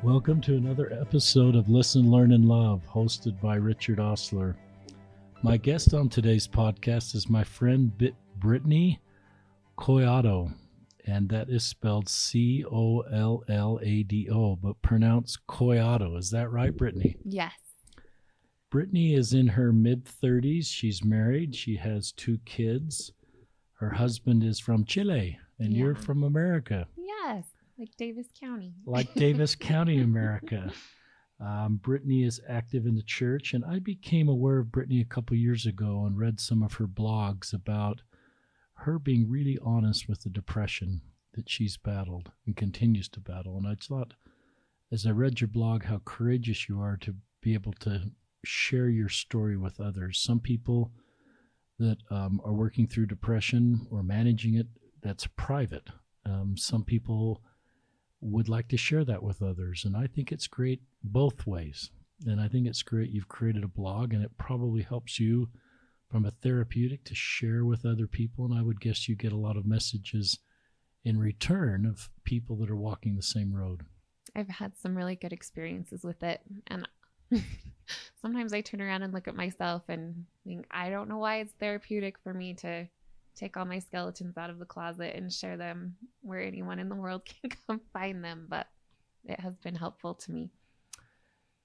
Welcome to another episode of Listen, Learn, and Love, hosted by Richard Osler. My guest on today's podcast is my friend Brittney Collado, and that is spelled Collado, but pronounced Collado. Is that right, Brittney? Yes. Brittney is in her mid-30s. She's married. She has 2 kids. Her husband is from Chile, and you're from America. Yes, like Davis County. Like Davis County, America. Brittney is active in the church, and I became aware of Brittney a couple years ago and read some of her blogs about her being really honest with the depression that she's battled and continues to battle. And I thought, as I read your blog, how courageous you are to be able to share your story with others. Some people that are working through depression or managing it, that's private. Some people would like to share that with others, and I think it's great both ways. And I think it's great you've created a blog, and it probably helps you from a therapeutic to share with other people, and I would guess you get a lot of messages in return of people that are walking the same road. I've had some really good experiences with it, and sometimes I turn around and look at myself and think, I don't know why it's therapeutic for me to take all my skeletons out of the closet and share them where anyone in the world can come find them, but it has been helpful to me.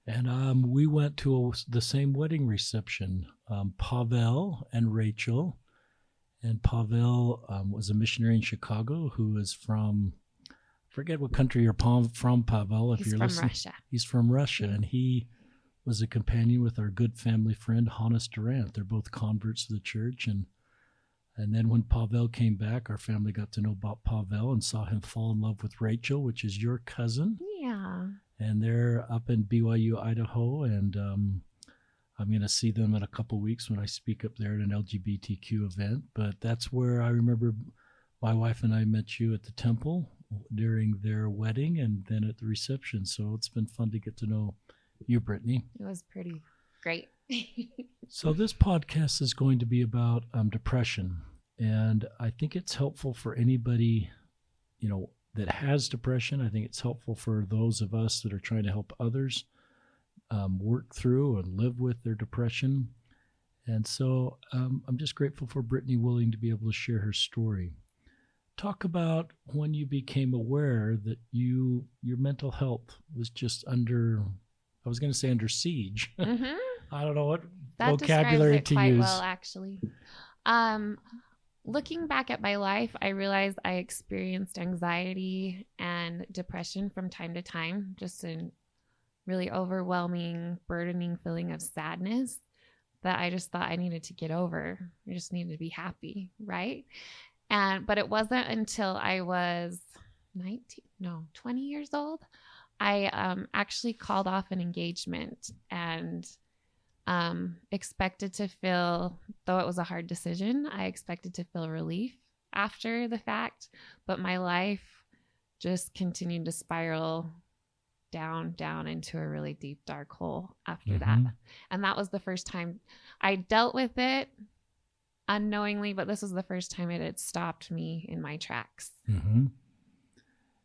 And we went to the same wedding reception, Pavel and Rachel. And Pavel was a missionary in Chicago who is from, I forget what country you're from, Pavel. He's from Russia. He's from Russia, and he was a companion with our good family friend, Hannes Durant. They're both converts to the church, and then when Pavel came back, our family got to know about Pavel and saw him fall in love with Rachel, which is your cousin. Yeah. And they're up in BYU, Idaho, and I'm going to see them in a couple weeks when I speak up there at an LGBTQ event. But that's where I remember my wife and I met you at the temple during their wedding and then at the reception. So it's been fun to get to know you, Brittney. It was pretty great. So this podcast is going to be about depression. And I think it's helpful for anybody, that has depression. I think it's helpful for those of us that are trying to help others work through and live with their depression. And so I'm just grateful for Brittney willing to be able to share her story. Talk about when you became aware that your mental health was just under siege. Mm-hmm. I don't know what that vocabulary to quite use. Well, actually. Looking back at my life, I realized I experienced anxiety and depression from time to time, just a really overwhelming, burdening feeling of sadness that I just thought I needed to get over. I just needed to be happy, right? But it wasn't until I was 20 years old, I actually called off an engagement and expected to feel, though it was a hard decision, I expected to feel relief after the fact, but my life just continued to spiral down into a really deep, dark hole after that. And that was the first time I dealt with it unknowingly, but this was the first time it had stopped me in my tracks. Mm-hmm.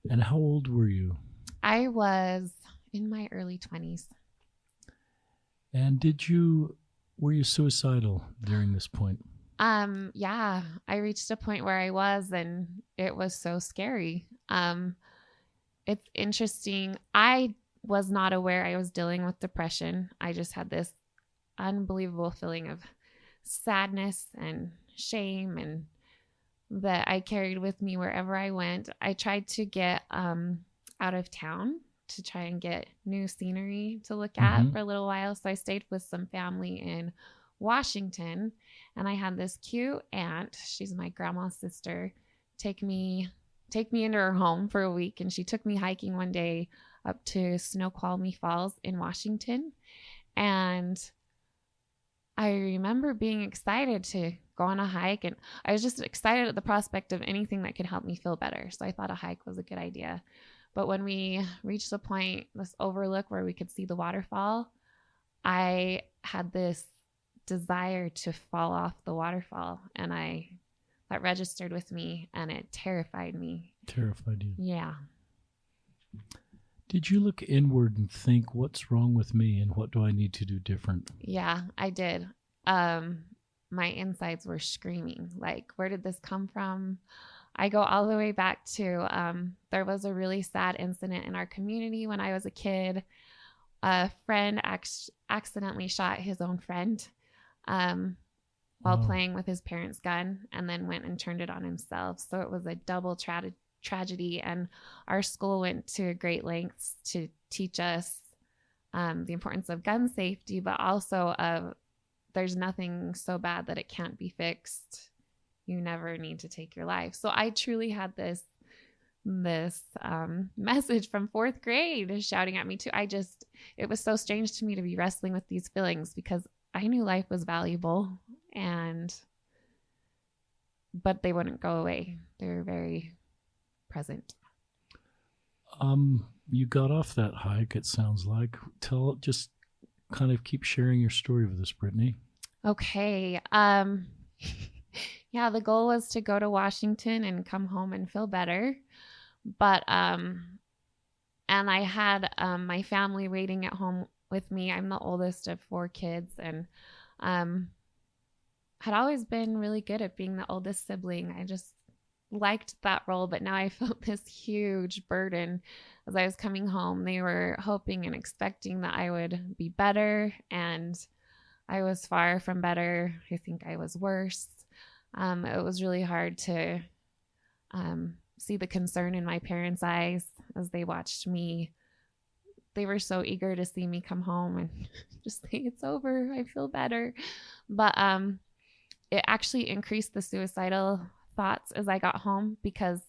And how old were you? I was in my early 20s. And were you suicidal during this point? Yeah, I reached a point where I was, and it was so scary. It's interesting. I was not aware I was dealing with depression. I just had this unbelievable feeling of sadness and shame, and that I carried with me wherever I went. I tried to get out of town to try and get new scenery to look at for a little while. So I stayed with some family in Washington, and I had this cute aunt. She's my grandma's sister. Take me into her home for a week, and she took me hiking one day up to Snoqualmie Falls in Washington. And I remember being excited to go on a hike, and I was just excited at the prospect of anything that could help me feel better. So I thought a hike was a good idea. But when we reached the point, this overlook where we could see the waterfall, I had this desire to fall off the waterfall, and that registered with me, and it terrified me. Terrified you. Yeah. Did you look inward and think, what's wrong with me and what do I need to do different? Yeah, I did. My insides were screaming, like, where did this come from? I go all the way back to there was a really sad incident in our community when I was a kid. A friend accidentally shot his own friend while Wow. playing with his parents' gun, and then went and turned it on himself. So it was a double tragedy. And our school went to great lengths to teach us the importance of gun safety, but also of there's nothing so bad that it can't be fixed. You never need to take your life. So I truly had this message from fourth grade shouting at me too. It was so strange to me to be wrestling with these feelings because I knew life was valuable, but they wouldn't go away. They were very present. You got off that hike, it sounds like. Just kind of keep sharing your story with us, Brittney. Okay. Yeah, the goal was to go to Washington and come home and feel better. But and I had my family waiting at home with me. I'm the oldest of 4 kids, and had always been really good at being the oldest sibling. I just liked that role, but now I felt this huge burden as I was coming home. They were hoping and expecting that I would be better, and I was far from better. I think I was worse. It was really hard to see the concern in my parents' eyes as they watched me. They were so eager to see me come home and just say, it's over, I feel better. But it actually increased the suicidal thoughts as I got home, because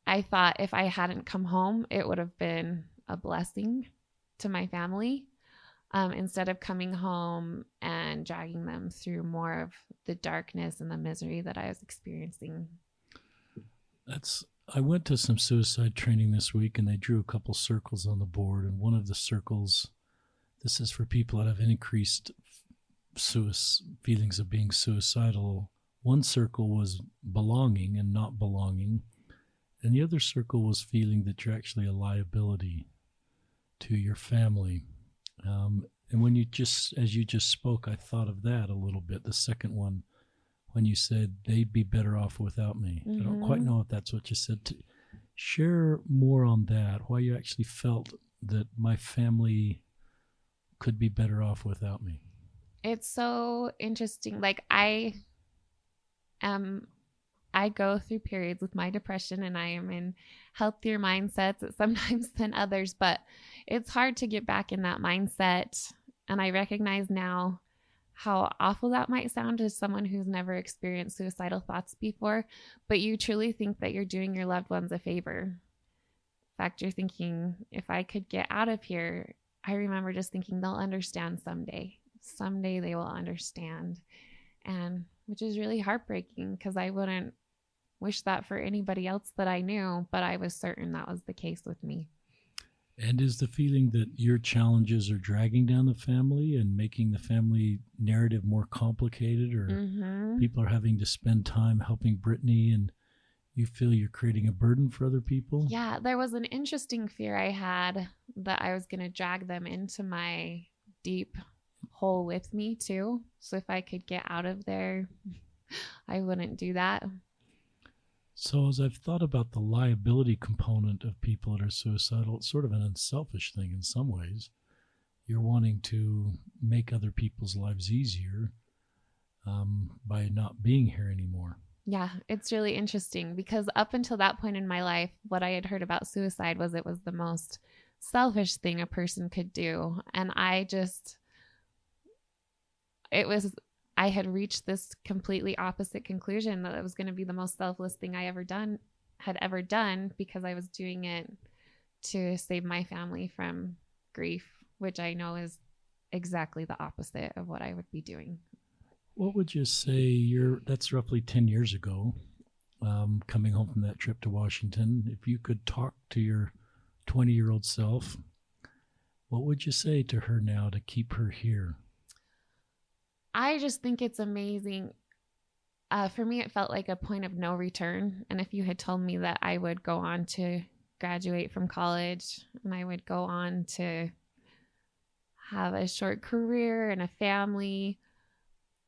I thought if I hadn't come home, it would have been a blessing to my family. Instead of coming home and dragging them through more of the darkness and the misery that I was experiencing. I went to some suicide training this week, and they drew a couple circles on the board, and one of the circles, this is for people that have increased feelings of being suicidal. One circle was belonging and not belonging, and the other circle was feeling that you're actually a liability to your family. And when as you just spoke, I thought of that a little bit. The second one, when you said they'd be better off without me. I don't quite know if that's what you said. Share more on that, why you actually felt that my family could be better off without me. It's so interesting. Like I go through periods with my depression, and I am in healthier mindsets sometimes than others, but it's hard to get back in that mindset. And I recognize now how awful that might sound to someone who's never experienced suicidal thoughts before, but you truly think that you're doing your loved ones a favor. In fact, you're thinking, if I could get out of here, I remember just thinking they'll understand someday. Someday they will understand. And which is really heartbreaking, because I wouldn't wish that for anybody else that I knew, but I was certain that was the case with me. And is the feeling that your challenges are dragging down the family and making the family narrative more complicated, or people are having to spend time helping Brittney and you feel you're creating a burden for other people? Yeah, there was an interesting fear I had that I was going to drag them into my deep hole with me too. So if I could get out of there, I wouldn't do that. So as I've thought about the liability component of people that are suicidal, it's sort of an unselfish thing in some ways. You're wanting to make other people's lives easier by not being here anymore. Yeah, it's really interesting, because up until that point in my life, what I had heard about suicide was it was the most selfish thing a person could do. And I had reached this completely opposite conclusion, that it was going to be the most selfless thing I had ever done, because I was doing it to save my family from grief, which I know is exactly the opposite of what I would be doing. What would you say that's roughly 10 years ago, coming home from that trip to Washington? If you could talk to your 20-year-old self, what would you say to her now to keep her here? I just think it's amazing. For me, it felt like a point of no return. And if you had told me that I would go on to graduate from college and I would go on to have a short career and a family,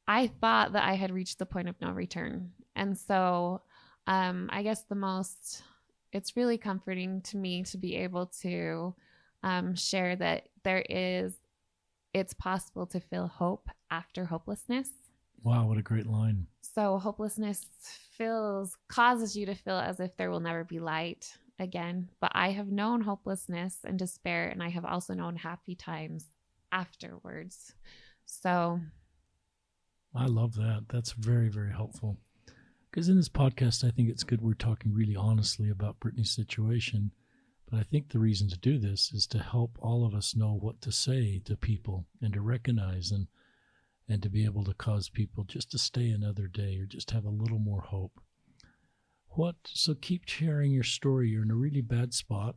I thought that I had reached the point of no return. And so I guess it's really comforting to me to be able to share that it's possible to feel hope after hopelessness. Wow, what a great line. So hopelessness causes you to feel as if there will never be light again. But I have known hopelessness and despair, and I have also known happy times afterwards. So I love that. That's very, very helpful. Because in this podcast, I think it's good we're talking really honestly about Brittney's situation. But I think the reason to do this is to help all of us know what to say to people and to recognize and to be able to cause people just to stay another day or just have a little more hope. So keep sharing your story. You're in a really bad spot.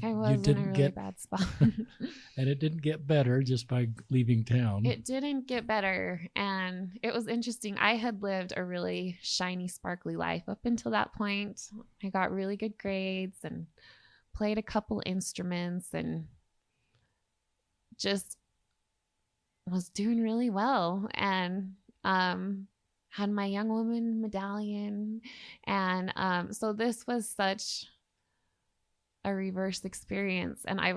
I was in a really bad spot. And it didn't get better just by leaving town. It didn't get better. And it was interesting. I had lived a really shiny, sparkly life up until that point. I got really good grades and played a couple instruments and just was doing really well. And had my young woman medallion. And so this was such a reverse experience. And I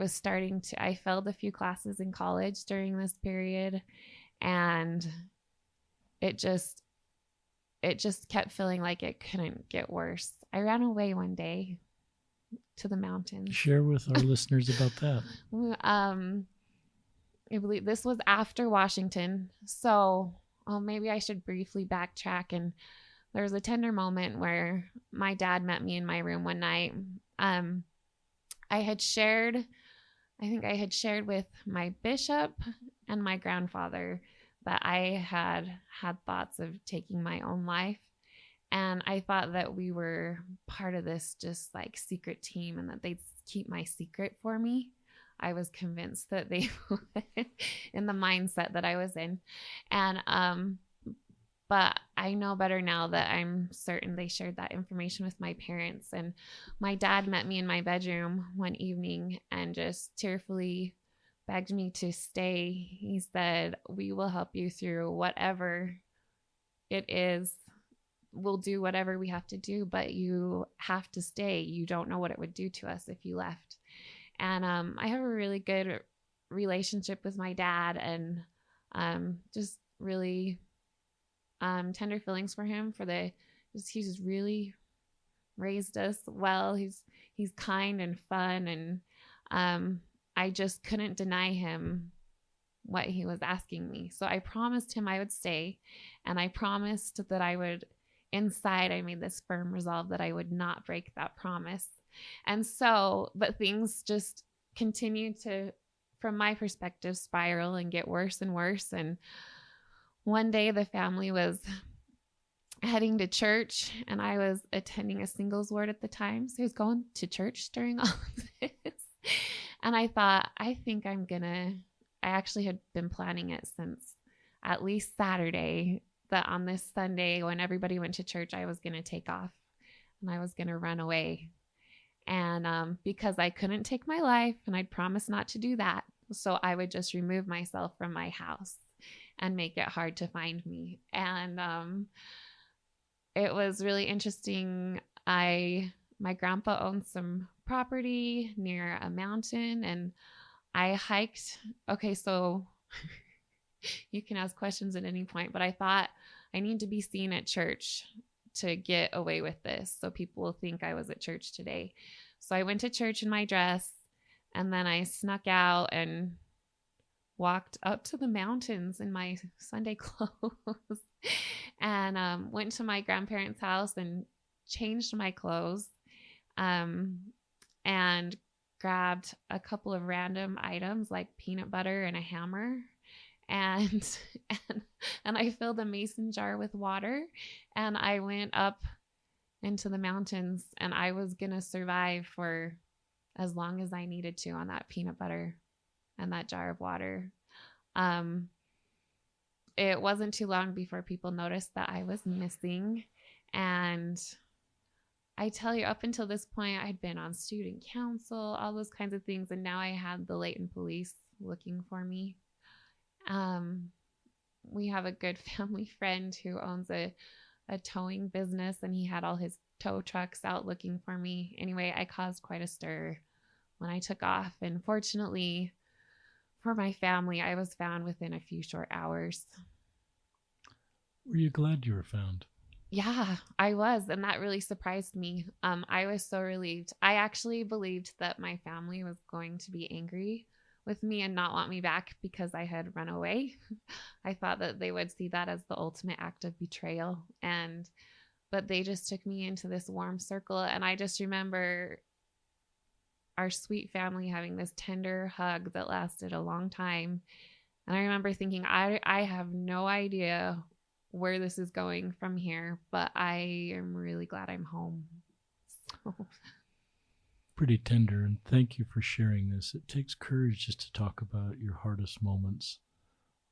failed a few classes in college during this period. And it just kept feeling like it couldn't get worse. I ran away one day to the mountains. Share with our listeners about that. I believe this was after Washington. So maybe I should briefly backtrack. And there was a tender moment where my dad met me in my room one night. I think I had shared with my bishop and my grandfather that I had thoughts of taking my own life. And I thought that we were part of this just like secret team and that they'd keep my secret for me. I was convinced that they would in the mindset that I was in. And, but I know better now that I'm certain they shared that information with my parents. And my dad met me in my bedroom one evening and just tearfully begged me to stay. He said, "We will help you through whatever it is. We'll do whatever we have to do, but you have to stay. You don't know what it would do to us if you left." And I have a really good relationship with my dad and just really tender feelings for him he's really raised us well. He's kind and fun, and I just couldn't deny him what he was asking me. So I promised him I would stay, and I promised that I would, inside I made this firm resolve that I would not break that promise. And so, but things just continued to, from my perspective, spiral and get worse and worse. And one day the family was heading to church and I was attending a singles ward at the time. So I was going to church during all of this. And I thought, I actually had been planning it since at least Saturday, that on this Sunday when everybody went to church, I was going to take off and I was going to run away. And because I couldn't take my life and I'd promised not to do that. So I would just remove myself from my house and make it hard to find me. And it was really interesting. My grandpa owned some property near a mountain and I hiked. Okay, so you can ask questions at any point, but I thought I need to be seen at church to get away with this so people will think I was at church today. So I went to church in my dress and then I snuck out and walked up to the mountains in my Sunday clothes and went to my grandparents' house and changed my clothes and grabbed a couple of random items like peanut butter and a hammer. And I filled a mason jar with water and I went up into the mountains and I was going to survive for as long as I needed to on that peanut butter and that jar of water. It wasn't too long before people noticed that I was missing and I tell you, up until this point, I'd been on student council, all those kinds of things. And now I had the Layton police looking for me. We have a good family friend who owns a towing business, and he had all his tow trucks out looking for me. Anyway, I caused quite a stir when I took off. And fortunately for my family, I was found within a few short hours. Were you glad you were found? Yeah, I was. And that really surprised me. I was so relieved. I actually believed that my family was going to be angry with me and not want me back because I had run away. I thought that they would see that as the ultimate act of betrayal. But they just took me into this warm circle. And I just remember our sweet family having this tender hug that lasted a long time. And I remember thinking, I have no idea where this is going from here, but I am really glad I'm home. So. Pretty tender, and thank you for sharing this. It takes courage just to talk about your hardest moments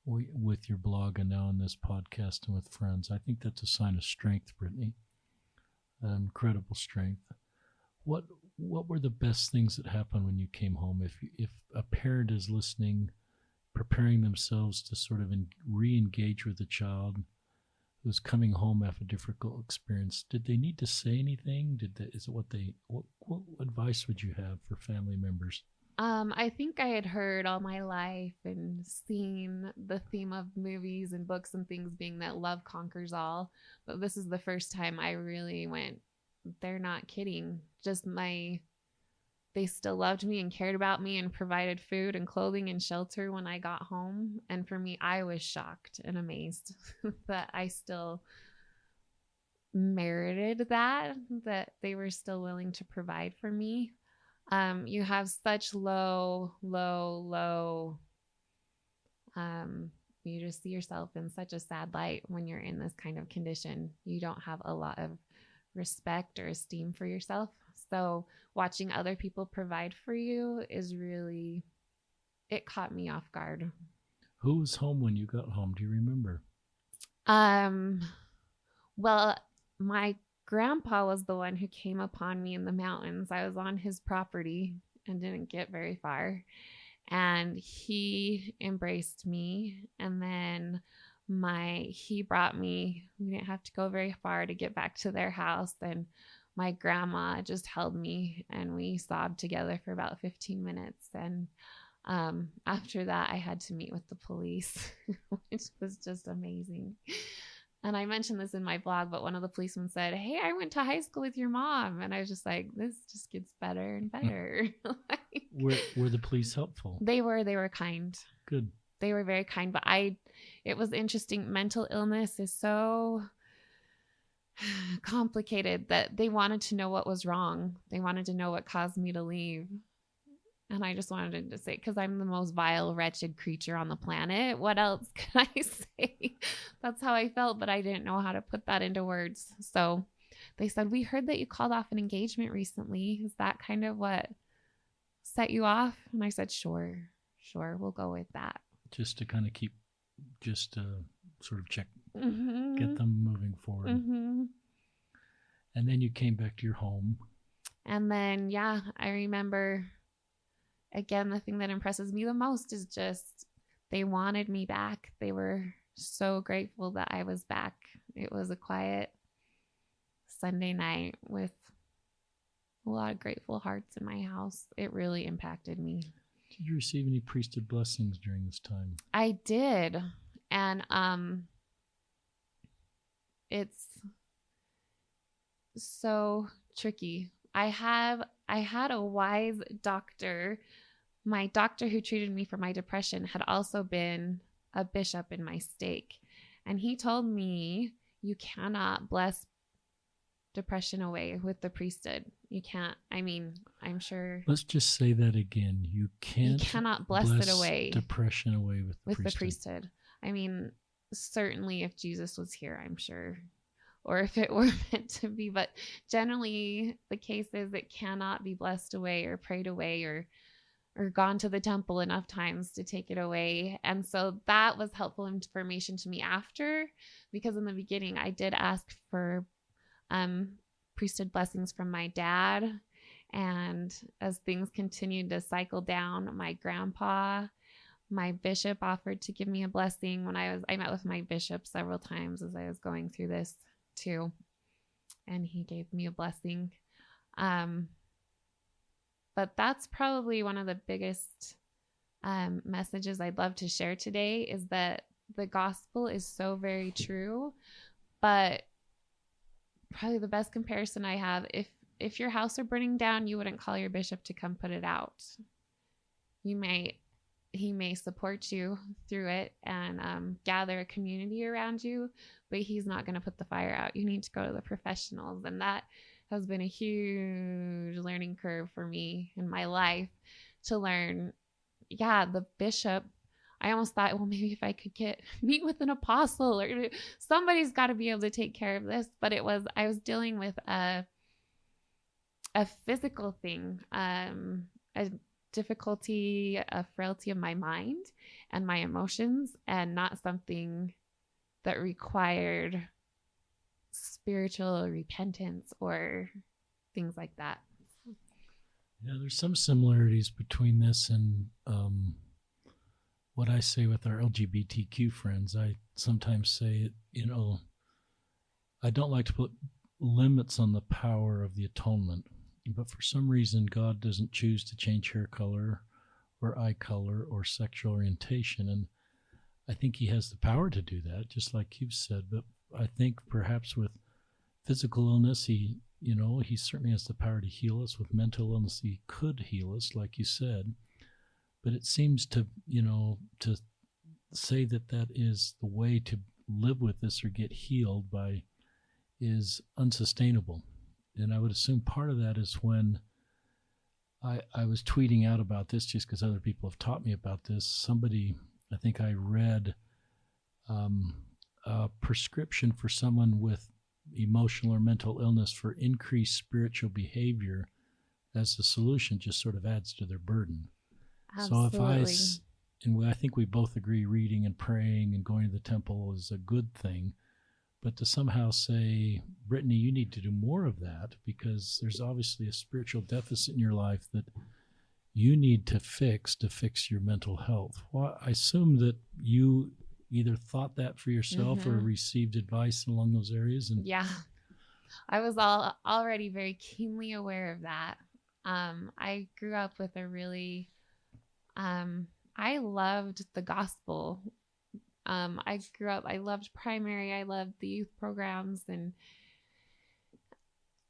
with your blog and now on this podcast and with friends. I think that's a sign of strength, Brittney. Incredible strength. What were the best things that happened when you came home? If a parent is listening, preparing themselves to sort of re-engage with a child who's coming home after a difficult experience, did they need to say anything? What advice would you have for family members? I think I had heard all my life and seen the theme of movies and books and things being that love conquers all. But this is the first time I really went, they're not kidding. They still loved me and cared about me and provided food and clothing and shelter when I got home. And for me, I was shocked and amazed that I still merited that they were still willing to provide for me. You have such low, you just see yourself in such a sad light when you're in this kind of condition. You don't have a lot of respect or esteem for yourself. So watching other people provide for you it caught me off guard. Who was home when you got home? Do you remember? Well, my grandpa was the one who came upon me in the mountains. I was on his property and didn't get very far. And he embraced me. And then he brought me, we didn't have to go very far to get back to their house. And my grandma just held me and we sobbed together for about 15 minutes. And after that, I had to meet with the police, which was just amazing. And I mentioned this in my blog, but one of the policemen said, "Hey, I went to high school with your mom." And I was just like, this just gets better and better. Were the police helpful? They were kind. Good. They were very kind, but it was interesting. Mental illness is so complicated that they wanted to know what was wrong. They wanted to know what caused me to leave. And I just wanted to say, because I'm the most vile, wretched creature on the planet. What else can I say? That's how I felt, but I didn't know how to put that into words. So they said, "We heard that you called off an engagement recently. Is that kind of what set you off?" And I said, sure, we'll go with that. Just to kind of sort of check, get them moving forward. Mm-hmm. And then you came back to your home. And then, yeah, I remember... Again, the thing that impresses me the most is just they wanted me back. They were so grateful that I was back. It was a quiet Sunday night with a lot of grateful hearts in my house. It really impacted me. Did you receive any priesthood blessings during this time? I did. And it's so tricky. I had a wise doctor. My doctor who treated me for my depression had also been a bishop in my stake. And he told me, you cannot bless depression away with the priesthood. You can't. I mean, I'm sure. Let's just say that again. You cannot bless it away. Depression away with the priesthood. I mean, certainly if Jesus was here, I'm sure. Or if it were meant to be. But generally, the case is it cannot be blessed away or prayed away or gone to the temple enough times to take it away. And so that was helpful information to me after, because in the beginning, I did ask for priesthood blessings from my dad. And as things continued to cycle down, my grandpa, my bishop offered to give me a blessing when I met with my bishop several times as I was going through this too. And he gave me a blessing. But that's probably one of the biggest messages I'd love to share today, is that the gospel is so very true. But probably the best comparison I have, if your house were burning down, you wouldn't call your bishop to come put it out. He may support you through it and gather a community around you, but he's not going to put the fire out. You need to go to the professionals. And that has been a huge learning curve for me in my life, to learn, the bishop, I almost thought, well, maybe if I could meet with an apostle, or somebody's got to be able to take care of this. But I was dealing with a physical thing, a difficulty, a frailty of my mind and my emotions, and not something that required spiritual repentance or things like that. Yeah, there's some similarities between this and what I say with our LGBTQ friends. I sometimes say, I don't like to put limits on the power of the atonement, but for some reason, God doesn't choose to change hair color or eye color or sexual orientation. And I think he has the power to do that, just like you've said. But I think perhaps with physical illness, he certainly has the power to heal us. With mental illness, he could heal us, like you said. But it seems to say that is the way to live with this or get healed by is unsustainable. And I would assume part of that is when I was tweeting out about this, just because other people have taught me about this. I think I read a prescription for someone with emotional or mental illness for increased spiritual behavior as the solution just sort of adds to their burden. Absolutely. So I think we both agree reading and praying and going to the temple is a good thing, but to somehow say, Brittney, you need to do more of that because there's obviously a spiritual deficit in your life that you need to fix your mental health. Well, I assume that you either thought that for yourself or received advice along those areas. And yeah, I was already very keenly aware of that. I grew up with a really, I loved the gospel. I loved primary, I loved the youth programs. And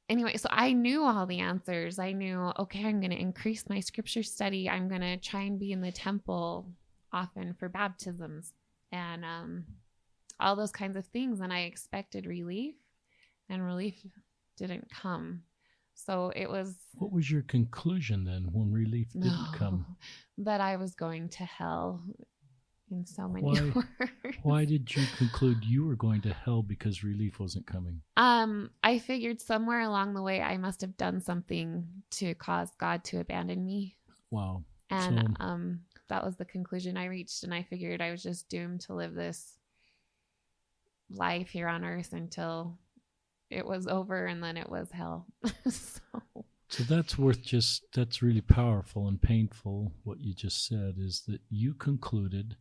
anyway, so I knew all the answers. I knew, okay, I'm going to increase my scripture study. I'm going to try and be in the temple often for baptisms and all those kinds of things. And I expected relief, and relief didn't come. So it was... What was your conclusion then when relief didn't come? That I was going to hell in so many words. Why did you conclude you were going to hell because relief wasn't coming? I figured somewhere along the way I must have done something to cause God to abandon me. Wow. And that was the conclusion I reached, and I figured I was just doomed to live this life here on earth until it was over, and then it was hell. So that's really powerful and painful. What you just said is that you concluded,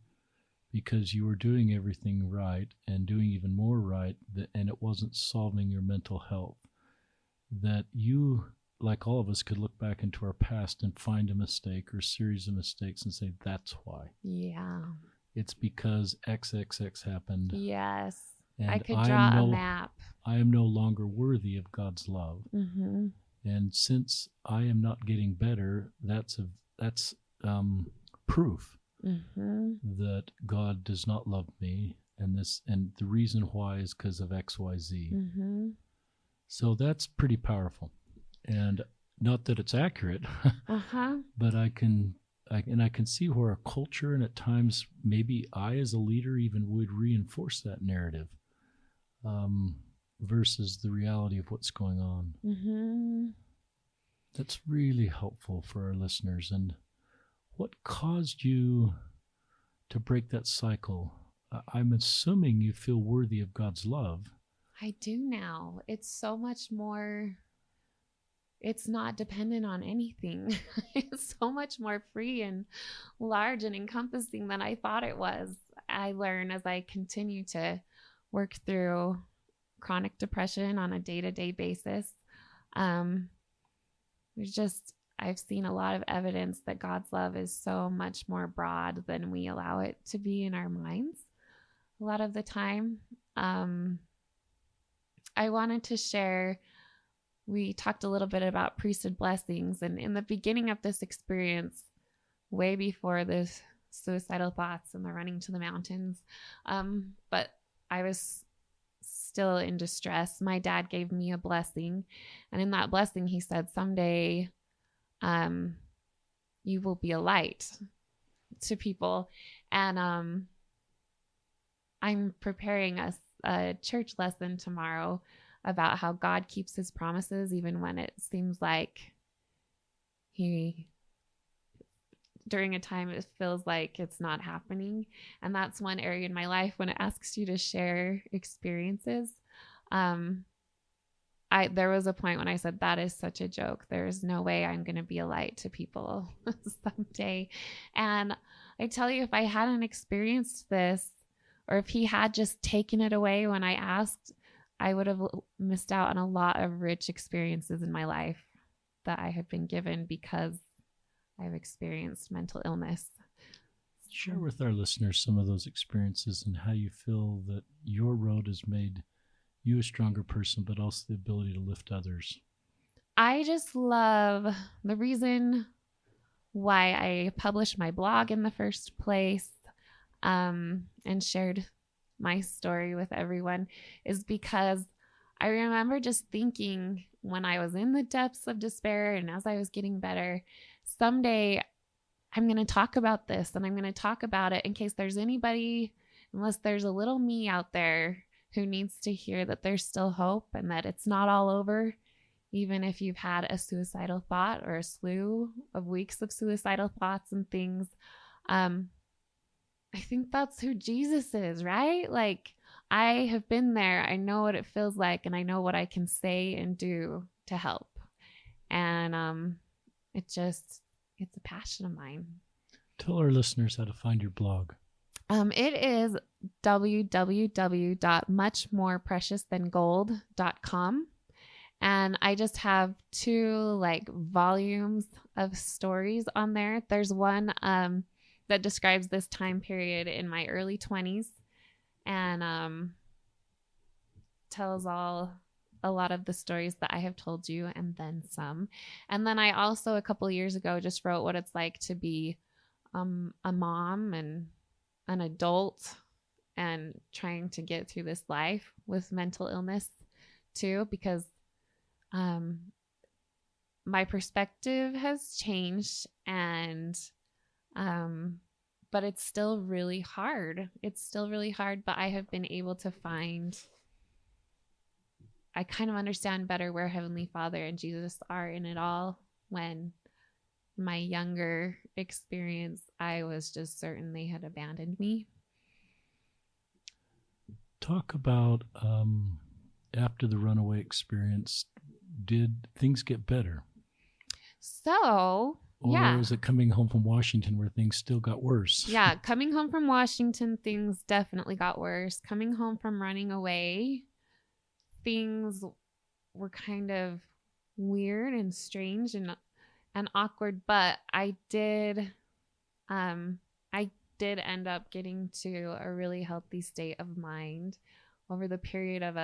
because you were doing everything right and doing even more right, and it wasn't solving your mental health, that you, like all of us, could look back into our past and find a mistake or a series of mistakes and say, that's why. Yeah. It's because XXX happened. Yes. And I could draw a map. I am no longer worthy of God's love. Mm-hmm. And since I am not getting better, that's proof that God does not love me, and the reason why is because of XYZ. Mm-hmm. So that's pretty powerful, and not that it's accurate, but I can see where a culture, and at times maybe I as a leader even would reinforce that narrative versus the reality of what's going on. Mm-hmm. That's really helpful for our listeners. And what caused you to break that cycle? I'm assuming you feel worthy of God's love. I do now. It's so much more, it's not dependent on anything. It's so much more free and large and encompassing than I thought it was. I learn as I continue to work through chronic depression on a day-to-day basis. Um, there's just, I've seen a lot of evidence that God's love is so much more broad than we allow it to be in our minds a lot of the time. I wanted to share, we talked a little bit about priesthood blessings, and in the beginning of this experience, way before the suicidal thoughts and the running to the mountains, but I was still in distress, my dad gave me a blessing, and in that blessing he said, someday you will be a light to people. And I'm preparing a church lesson tomorrow about how God keeps his promises even when it seems like during a time it feels like it's not happening. And that's one area in my life when it asks you to share experiences. There was a point when I said, that is such a joke. There's no way I'm going to be a light to people someday. And I tell you, if I hadn't experienced this, or if he had just taken it away when I asked, I would have missed out on a lot of rich experiences in my life that I have been given because I've experienced mental illness. Share with our listeners some of those experiences and how you feel that your road has made you a stronger person, but also the ability to lift others. I just love the reason why I published my blog in the first place, and shared my story with everyone, is because I remember just thinking when I was in the depths of despair and as I was getting better, someday I'm going to talk about this, and I'm going to talk about it in case there's anybody, unless there's a little me out there who needs to hear that there's still hope and that it's not all over, even if you've had a suicidal thought or a slew of weeks of suicidal thoughts and things. I think that's who Jesus is, right? Like, I have been there. I know what it feels like, and I know what I can say and do to help. And it's a passion of mine. Tell our listeners how to find your blog. It is www.muchmorepreciousthangold.com. And I just have 2 volumes of stories on there. There's one that describes this time period in my early 20s and tells a lot of the stories that I have told you and then some. And then I also, a couple of years ago, just wrote what it's like to be a mom and an adult and trying to get through this life with mental illness too, because my perspective has changed, and but it's still really hard. But I have been able to I kind of understand better where Heavenly Father and Jesus are in it all. When my younger experience, I was just certain they had abandoned me. Talk about after the runaway experience, did things get better? So, or was it coming home from Washington where things still got worse? Yeah, coming home from Washington, things definitely got worse. Coming home from running away, things were kind of weird and strange and awkward, but I did end up getting to a really healthy state of mind over the period of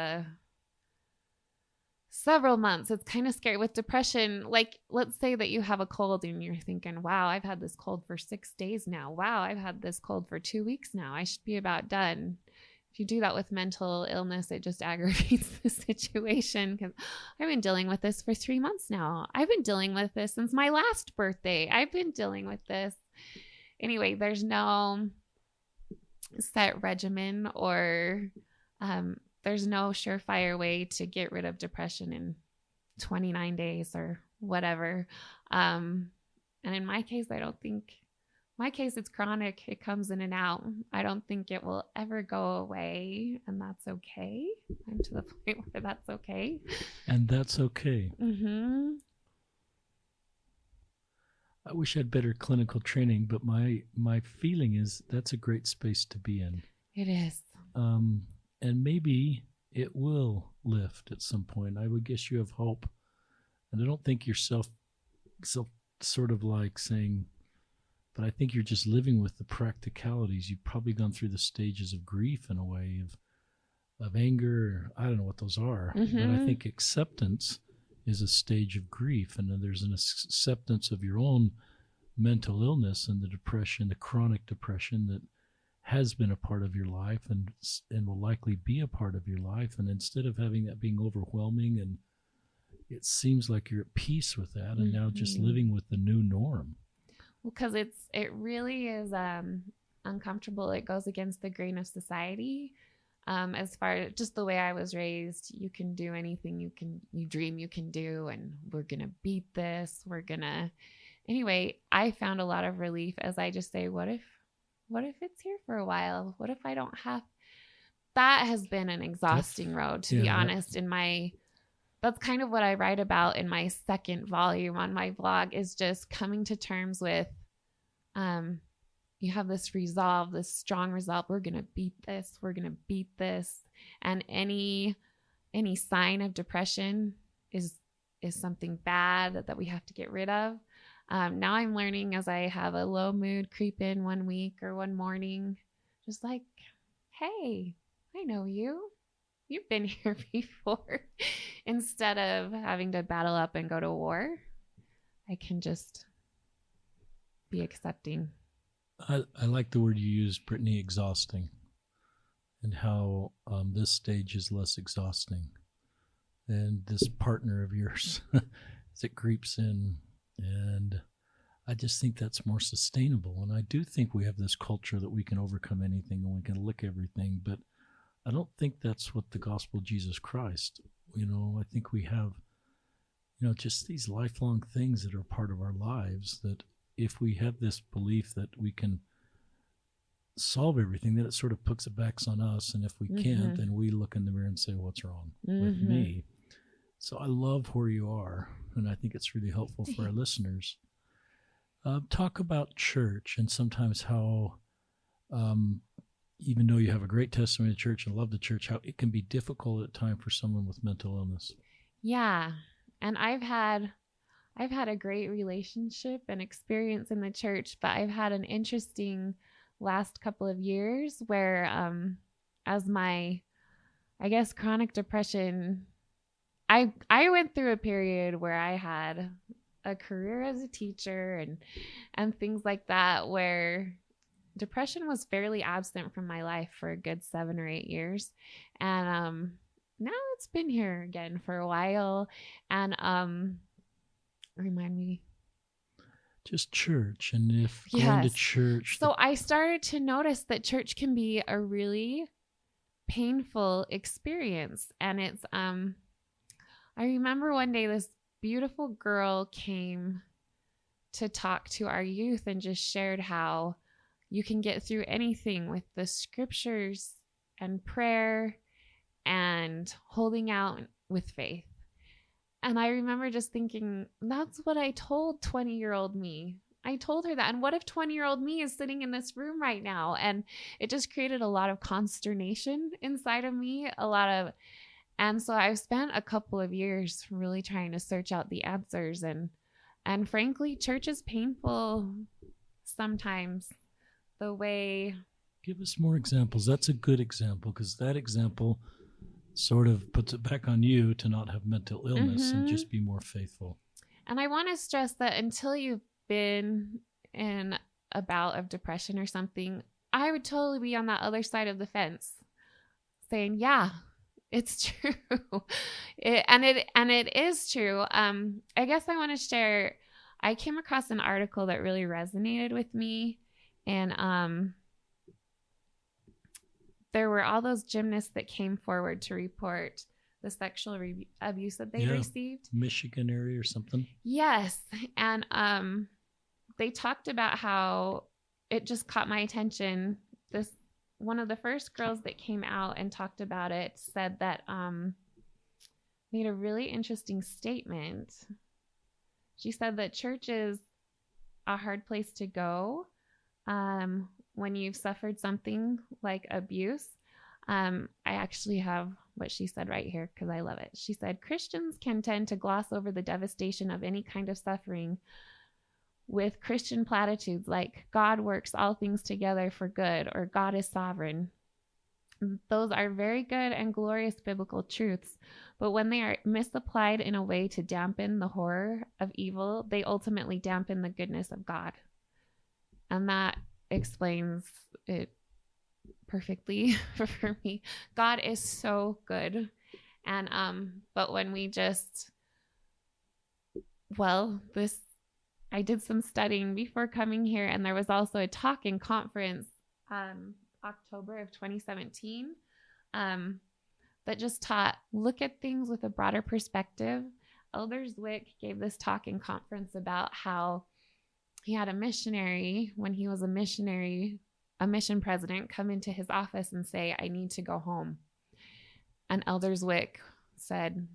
several months. It's kind of scary with depression. Like, let's say that you have a cold and you're thinking, wow, I've had this cold for 6 days now. Wow, I've had this cold for 2 weeks now. I should be about done. If you do that with mental illness, it just aggravates the situation, because I've been dealing with this for 3 months now. I've been dealing with this since my last birthday. I've been dealing with this. Anyway, there's no set regimen or there's no surefire way to get rid of depression in 29 days or whatever. And in my case, I don't think my case, it's chronic. It comes in and out. I don't think it will ever go away, and that's okay. I'm to the point where that's okay. And that's okay. Mm-hmm. I wish I had better clinical training, but my feeling is that's a great space to be in. It is. And maybe it will lift at some point. I would guess you have hope. And I don't think you're self sort of like saying, but I think you're just living with the practicalities. You've probably gone through the stages of grief in a way of anger. I don't know what those are, Mm-hmm. but I think acceptance is a stage of grief, and then there's an acceptance of your own mental illness and the depression, the chronic depression that has been a part of your life and will likely be a part of your life. And instead of having that being overwhelming, and it seems like you're at peace with that, and now just living with the new norm. Well, because it really is uncomfortable. It goes against the grain of society. As far as just the way I was raised, you can do anything you dream you can do, and we're gonna beat this. Anyway, I found a lot of relief as I just say, what if it's here for a while? What if I don't have? That has been an exhausting road, to be honest. That's kind of what I write about in my second volume on my blog, is just coming to terms with, you have this resolve, this strong resolve. We're going to beat this. We're going to beat this. And any sign of depression is something bad that we have to get rid of. Now I'm learning, as I have a low mood creep in one week or one morning, just like, hey, I know you. You've been here before. Instead of having to battle up and go to war, I can just be accepting. I like the word you used, Brittney, exhausting, and how this stage is less exhausting. And this partner of yours, as it creeps in, and I just think that's more sustainable. And I do think we have this culture that we can overcome anything and we can lick everything, but I don't think that's what the gospel of Jesus Christ, I think we have, just these lifelong things that are part of our lives, that if we have this belief that we can solve everything, then it sort of puts it back on us. And if we can't, then we look in the mirror and say, what's wrong with me? So I love where you are, and I think it's really helpful for our listeners. Talk about church and sometimes how, even though you have a great testimony of church and love the church, how it can be difficult at times for someone with mental illness. Yeah. And I've had a great relationship and experience in the church, but I've had an interesting last couple of years where, as my, I guess, chronic depression, I went through a period where I had a career as a teacher and things like that, where depression was fairly absent from my life for a good 7 or 8 years. And now it's been here again for a while. And remind me. Just church, and if going to church. So I started to notice that church can be a really painful experience. And it's, I remember one day this beautiful girl came to talk to our youth and just shared how you can get through anything with the scriptures and prayer and holding out with faith. And I remember just thinking, that's what I told 20-year-old me. I told her that. And what if 20-year-old me is sitting in this room right now? And it just created a lot of consternation inside of me, and so I've spent a couple of years really trying to search out the answers. And frankly, church is painful sometimes. The way. Give us more examples. That's a good example, because that example sort of puts it back on you to not have mental illness and just be more faithful. And I want to stress that until you've been in a bout of depression or something, I would totally be on that other side of the fence saying, yeah, it's true. It is true. I guess I want to share, I came across an article that really resonated with me. And there were all those gymnasts that came forward to report the sexual abuse that they received. Michigan area or something. Yes. And they talked about how it just caught my attention. This one of the first girls that came out and talked about it said that made a really interesting statement. She said that church is a hard place to go when you've suffered something like abuse. I actually have what she said right here because I love it. She said, Christians can tend to gloss over the devastation of any kind of suffering with Christian platitudes like God works all things together for good or God is sovereign. Those are very good and glorious biblical truths, but when they are misapplied in a way to dampen the horror of evil, they ultimately dampen the goodness of God. And that explains it perfectly for me. God is so good. And but when we just I did some studying before coming here, and there was also a talking conference October of 2017 that just taught look at things with a broader perspective. Elder Zwick gave this talking conference about how he had a missionary, when he was a mission president, come into his office and say, I need to go home. And Elder Zwick said,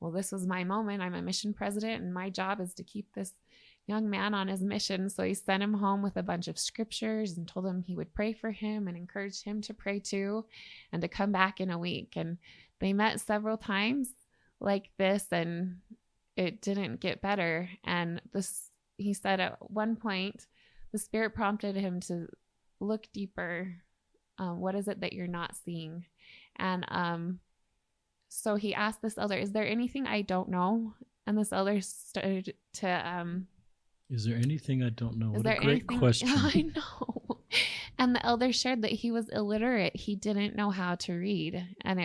well, this was my moment. I'm a mission president, and my job is to keep this young man on his mission. So he sent him home with a bunch of scriptures and told him he would pray for him and encouraged him to pray too, and to come back in a week. And they met several times like this, and it didn't get better. And he said at one point, the Spirit prompted him to look deeper. What is it that you're not seeing? And so he asked this elder, is there anything I don't know? And this elder started to is there anything I don't know? What a great question. I know. And the elder shared that he was illiterate. He didn't know how to read. And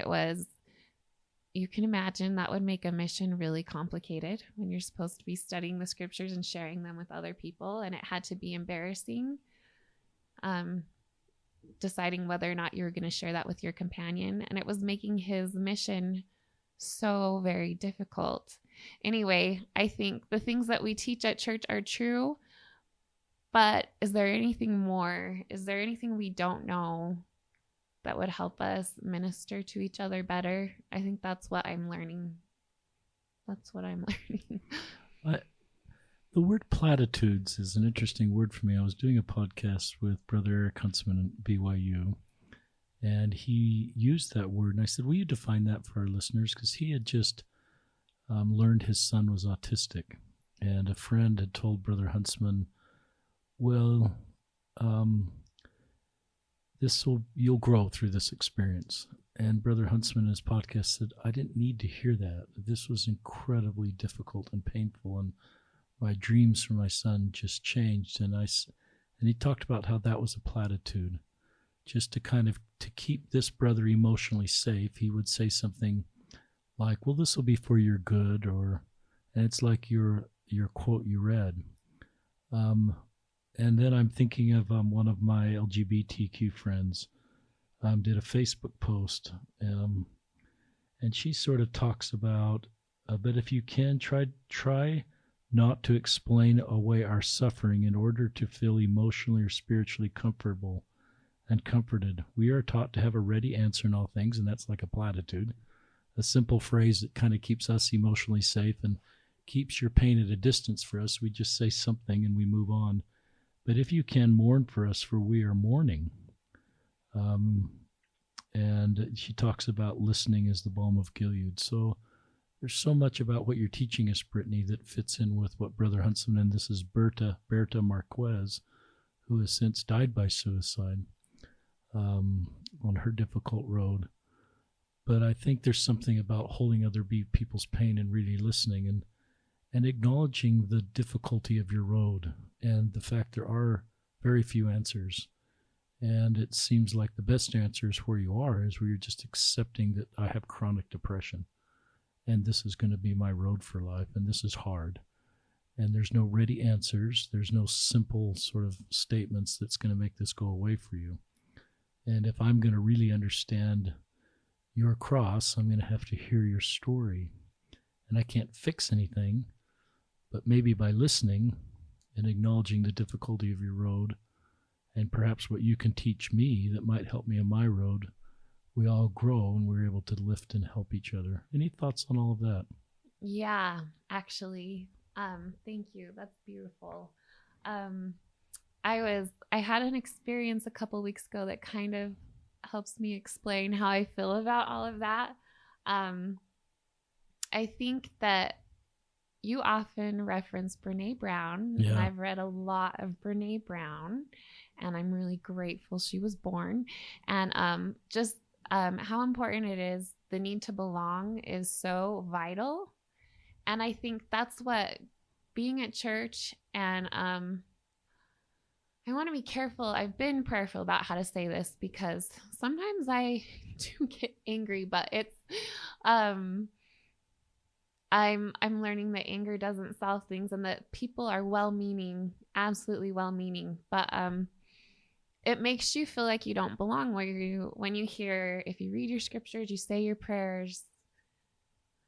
you can imagine that would make a mission really complicated when you're supposed to be studying the scriptures and sharing them with other people. And it had to be embarrassing, deciding whether or not you were going to share that with your companion. And it was making his mission so very difficult. Anyway, I think the things that we teach at church are true, but is there anything more? Is there anything we don't know that would help us minister to each other better? I think that's what I'm learning. The word platitudes is an interesting word for me. I was doing a podcast with Brother Eric Huntsman at BYU, and he used that word. And I said, will you define that for our listeners? Because he had just learned his son was autistic. And a friend had told Brother Huntsman, well, you'll grow through this experience. And Brother Huntsman in his podcast said, I didn't need to hear that. This was incredibly difficult and painful, and my dreams for my son just changed. And he talked about how that was a platitude, just to keep this brother emotionally safe. He would say something like, well, this will be for your good, and it's like your quote you read. And then I'm thinking of one of my LGBTQ friends did a Facebook post, and she sort of talks about, but if you can, try not to explain away our suffering in order to feel emotionally or spiritually comfortable and comforted. We are taught to have a ready answer in all things, and that's like a platitude, a simple phrase that kind of keeps us emotionally safe and keeps your pain at a distance for us. We just say something and we move on. But if you can, mourn for us, for we are mourning. And she talks about listening as the balm of Gilead. So there's so much about what you're teaching us, Brittney, that fits in with what Brother Huntsman, and this is Berta Marquez, who has since died by suicide on her difficult road. But I think there's something about holding other people's pain and really listening and acknowledging the difficulty of your road and the fact there are very few answers. And it seems like the best answer is where you are, is where you're just accepting that I have chronic depression and this is going to be my road for life, and this is hard. And there's no ready answers. There's no simple sort of statements that's going to make this go away for you. And if I'm going to really understand your cross, I'm going to have to hear your story. And I can't fix anything, but maybe by listening and acknowledging the difficulty of your road and perhaps what you can teach me that might help me on my road. We all grow and we're able to lift and help each other. Any thoughts on all of that? Yeah, actually. Thank you. That's beautiful. Um, I had an experience a couple weeks ago that kind of helps me explain how I feel about all of that. Um, I think that you often reference Brené Brown, and Yeah. I've read a lot of Brené Brown, and I'm really grateful she was born. And just how important it is, the need to belong is so vital. And I think that's what being at church and I want to be careful. I've been prayerful about how to say this because sometimes I do get angry, but it's um I'm learning that anger doesn't solve things and that people are well-meaning, absolutely well-meaning, but it makes you feel like you don't belong when you hear, if you read your scriptures, you say your prayers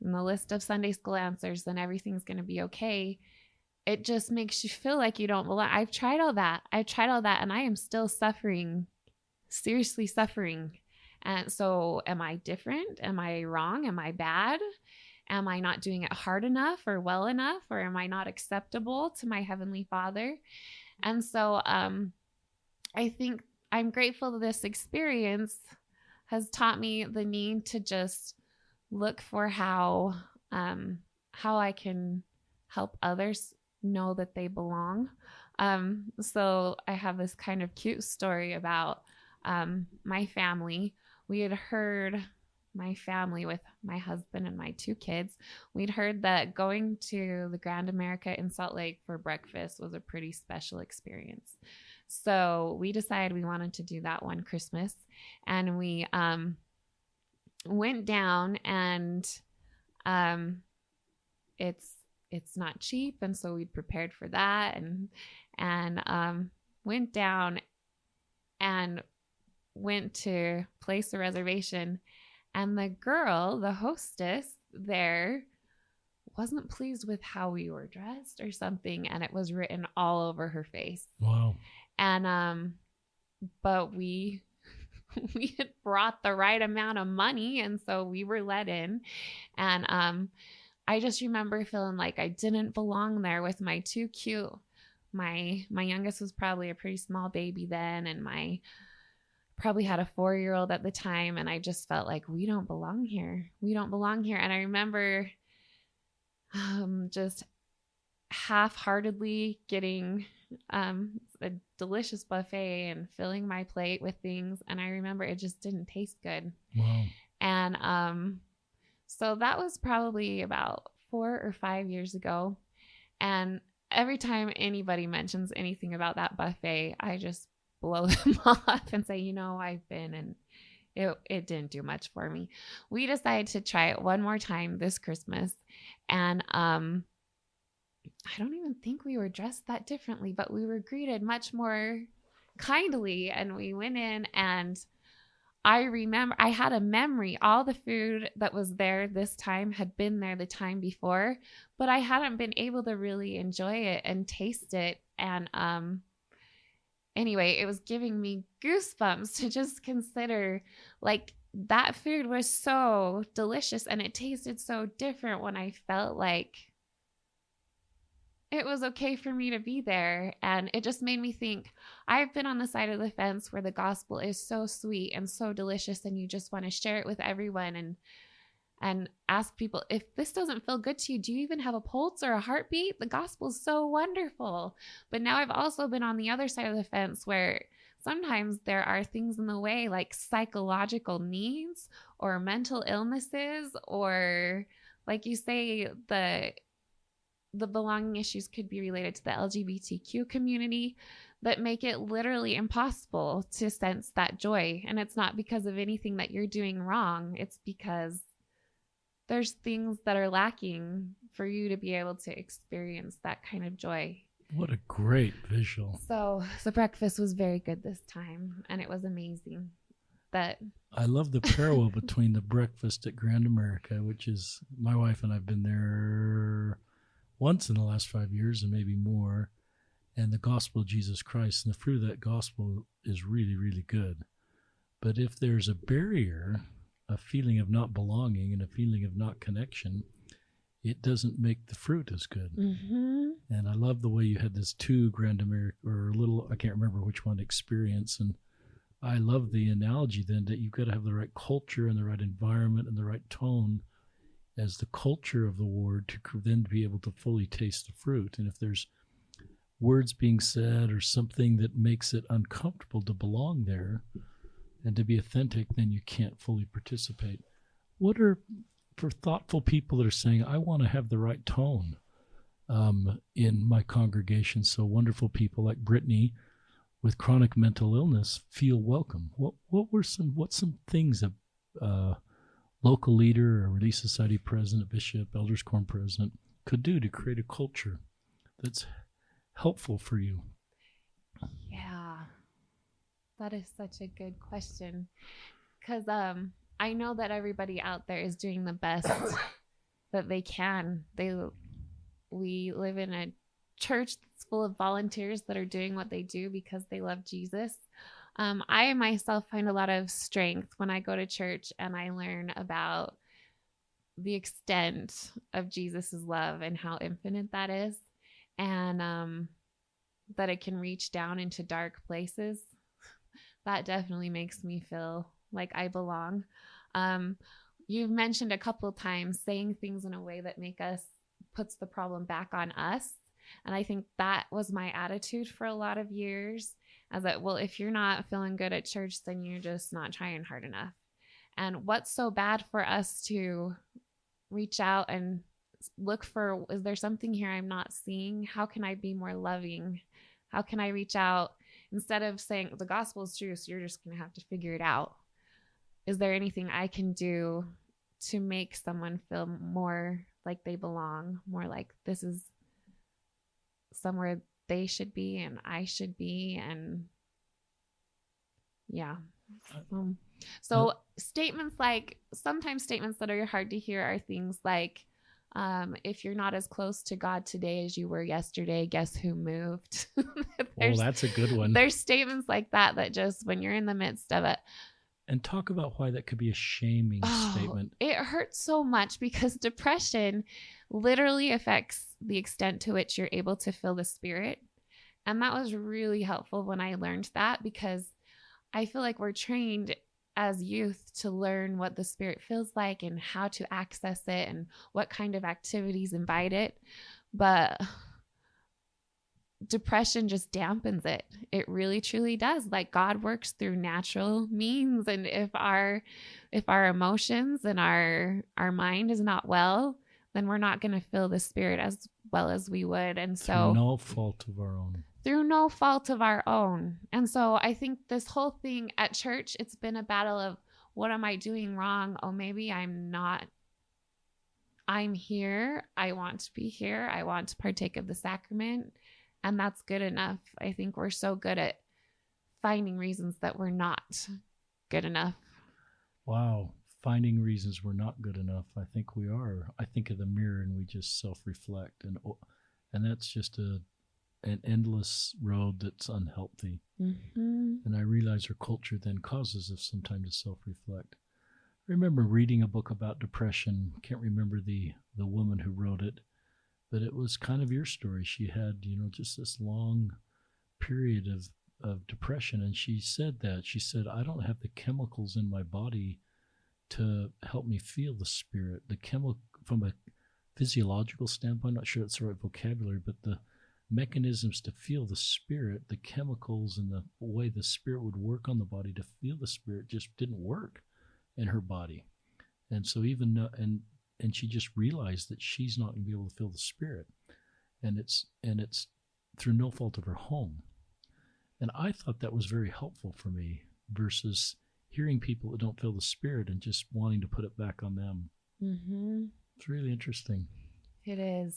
and the list of Sunday school answers, then everything's going to be okay. It just makes you feel like you don't belong. I've tried all that, and I am still suffering, seriously suffering. And so am I different? Am I wrong? Am I bad? Am I not doing it hard enough or well enough? Or am I not acceptable to my Heavenly Father? And so I think I'm grateful that this experience has taught me the need to just look for how I can help others know that they belong. So I have this kind of cute story about my family. We had heard, my family with my husband and my 2 kids, we'd heard that going to the Grand America in Salt Lake for breakfast was a pretty special experience. So we decided we wanted to do that one Christmas, and we went down, and it's not cheap, and so we prepared for that, and went down and went to place a reservation, and the hostess there, wasn't pleased with how we were dressed or something, and it was written all over her face. Wow. And but we had brought the right amount of money, and so we were let in. And I just remember feeling like I didn't belong there with my 2 cute, my youngest was probably a pretty small baby then, and probably had a 4-year-old at the time, and I just felt like we don't belong here. And I remember just half-heartedly getting a delicious buffet and filling my plate with things, and I remember it just didn't taste good. Wow. And so that was probably about 4 or 5 years ago, and every time anybody mentions anything about that buffet, I just blow them off and say, I've been, and it didn't do much for me. We decided to try it one more time this Christmas, and I don't even think we were dressed that differently, but we were greeted much more kindly, and we went in, and I remember I had a memory. All the food that was there this time had been there the time before, but I hadn't been able to really enjoy it and taste it. And anyway, it was giving me goosebumps to just consider, like, that food was so delicious and it tasted so different when I felt like it was okay for me to be there. And it just made me think, I've been on the side of the fence where the gospel is so sweet and so delicious, and you just want to share it with everyone and ask people, if this doesn't feel good to you, do you even have a pulse or a heartbeat? The gospel is so wonderful. But now I've also been on the other side of the fence where sometimes there are things in the way, like psychological needs or mental illnesses, or like you say, the belonging issues could be related to the LGBTQ community that make it literally impossible to sense that joy. And it's not because of anything that you're doing wrong. It's because there's things that are lacking for you to be able to experience that kind of joy. What a great visual. So the breakfast was very good this time, and it was amazing. I love the parallel between the breakfast at Grand America, which is, my wife and I've been there once in the last 5 years and maybe more. and the gospel of Jesus Christ, and the fruit of that gospel is really, really good. But if there's a barrier, a feeling of not belonging and a feeling of not connection, it doesn't make the fruit as good. Mm-hmm. And I love the way you had this two grand America, or a little, I can't remember which one, experience. And I love the analogy then that you've got to have the right culture and the right environment and the right tone as the culture of the word to then be able to fully taste the fruit. And if there's words being said or something that makes it uncomfortable to belong there and to be authentic, then you can't fully participate. What are, for thoughtful people that are saying, I want to have the right tone in my congregation, so wonderful people like Brittney with chronic mental illness feel welcome. What's some things a local leader or Relief Society president, bishop, elders quorum president could do to create a culture that's helpful for you? Yeah, that is such a good question, because I know that everybody out there is doing the best that they can. We live in a church that's full of volunteers that are doing what they do because they love Jesus. I myself find a lot of strength when I go to church and I learn about the extent of Jesus's love and how infinite that is, and that it can reach down into dark places. That definitely makes me feel like I belong. You've mentioned a couple of times saying things in a way that puts the problem back on us. And I think that was my attitude for a lot of years, as that, well, if you're not feeling good at church, then you're just not trying hard enough. And what's so bad for us to reach out and look for, is there something here I'm not seeing? How can I be more loving? How can I reach out instead of saying the gospel is true, so you're just going to have to figure it out? Is there anything I can do to make someone feel more like they belong, more like this is somewhere they should be and I should be? And yeah. So sometimes statements that are hard to hear are things like, if you're not as close to God today as you were yesterday, guess who moved? That's a good one. There's statements like that just when you're in the midst of it. And talk about why that could be a shaming statement. It hurts so much because depression literally affects the extent to which you're able to feel the Spirit. And that was really helpful when I learned that, because I feel like we're trained as youth to learn what the Spirit feels like and how to access it and what kind of activities invite it. But depression just dampens it. It really truly does. Like, God works through natural means, and if our emotions and our mind is not well, then we're not going to feel the Spirit as well as we would. And so through no fault of our own. And so I think this whole thing at church, it's been a battle of, what am I doing wrong? Oh, maybe I'm not. I'm here. I want to be here. I want to partake of the sacrament. And that's good enough. I think we're so good at finding reasons that we're not good enough. Wow. Finding reasons we're not good enough. I think we are. I think of the mirror and we just self-reflect. And that's just an endless road that's unhealthy. Mm-hmm. And I realize our culture then causes us sometimes to self-reflect. I remember reading a book about depression. Can't remember the woman who wrote it, but it was kind of your story. She had, just this long period of depression. And she said, I don't have the chemicals in my body to help me feel the Spirit. From a physiological standpoint, I'm not sure that's the right vocabulary, but the mechanisms to feel the Spirit, the chemicals and the way the Spirit would work on the body to feel the Spirit just didn't work in her body. And so and she just realized that she's not going to be able to feel the Spirit. And it's through no fault of her home. And I thought that was very helpful for me versus hearing people that don't feel the Spirit and just wanting to put it back on them. Mm-hmm. It's really interesting. It is.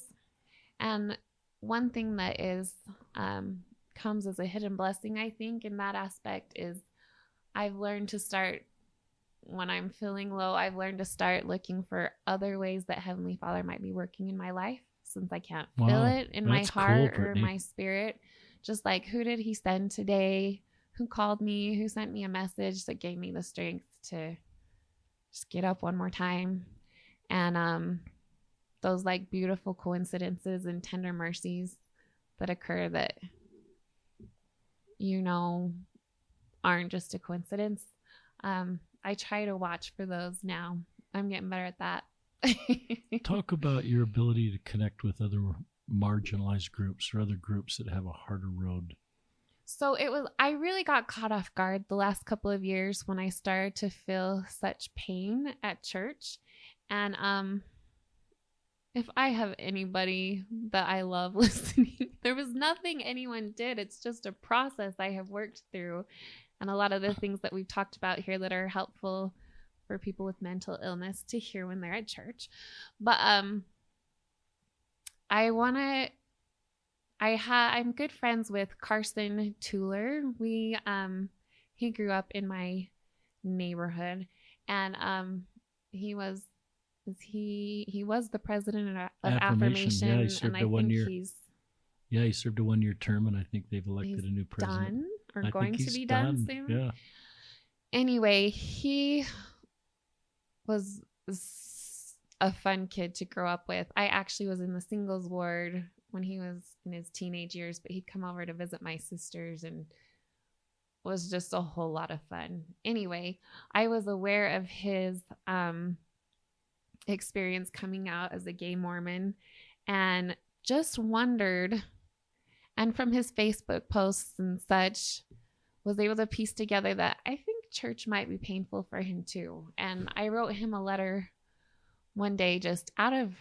And one thing that is comes as a hidden blessing, I think, in that aspect is I've learned to start, when I'm feeling low, I've learned to start looking for other ways that Heavenly Father might be working in my life, since I can't feel it in my heart or my spirit. just like, who did he send today? Who called me? Who sent me a message that gave me the strength to just get up one more time? And those like beautiful coincidences and tender mercies that occur that, aren't just a coincidence. I try to watch for those now. I'm getting better at that. Talk about your ability to connect with other marginalized groups or other groups that have a harder road. So I really got caught off guard the last couple of years when I started to feel such pain at church. And if I have anybody that I love listening, there was nothing anyone did. It's just a process I have worked through. And a lot of the things that we've talked about here that are helpful for people with mental illness to hear when they're at church. But I'm good friends with Carson Tuller. He grew up in my neighborhood, and he was the president of Affirmation. Yeah, he served and a 1 year. He served a 1 year term, and I think they've elected a new president. Done or going to be done soon. Yeah. Anyway, he was a fun kid to grow up with. I actually was in the singles ward when he was in his teenage years, but he'd come over to visit my sisters and was just a whole lot of fun. Anyway, I was aware of his experience coming out as a gay Mormon and just wondered, and from his Facebook posts and such, was able to piece together that I think church might be painful for him too. And I wrote him a letter one day just out of,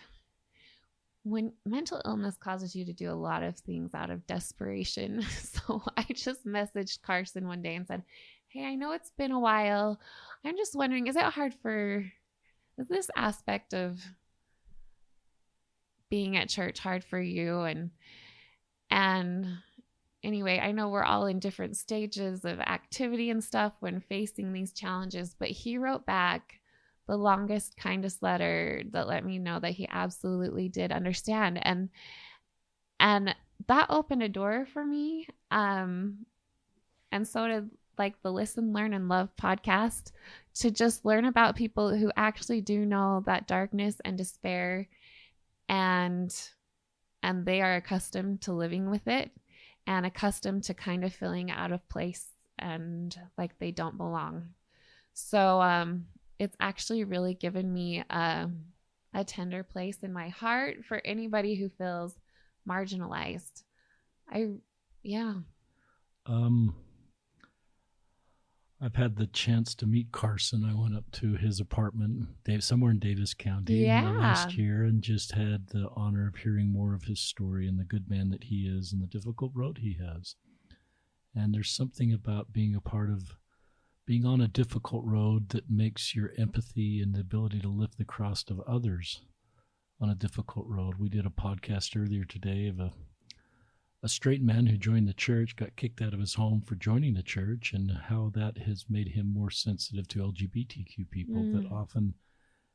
when mental illness causes you to do a lot of things out of desperation. So I just messaged Carson one day and said, hey, I know it's been a while. I'm just wondering, is this aspect of being at church hard for you? And anyway, I know we're all in different stages of activity and stuff when facing these challenges, but he wrote back the longest, kindest letter that let me know that he absolutely did understand. And that opened a door for me. And so did like the Listen, Learn, and Love podcast, to just learn about people who actually do know that darkness and despair, and they are accustomed to living with it and accustomed to kind of feeling out of place and like they don't belong. So it's actually really given me a tender place in my heart for anybody who feels marginalized. I've had the chance to meet Carson. I went up to his apartment somewhere in Davis County last year, and just had the honor of hearing more of his story and the good man that he is and the difficult road he has. And there's something about being on a difficult road that makes your empathy and the ability to lift the cross of others on a difficult road. We did a podcast earlier today of a straight man who joined the church, got kicked out of his home for joining the church, and how that has made him more sensitive to LGBTQ people that often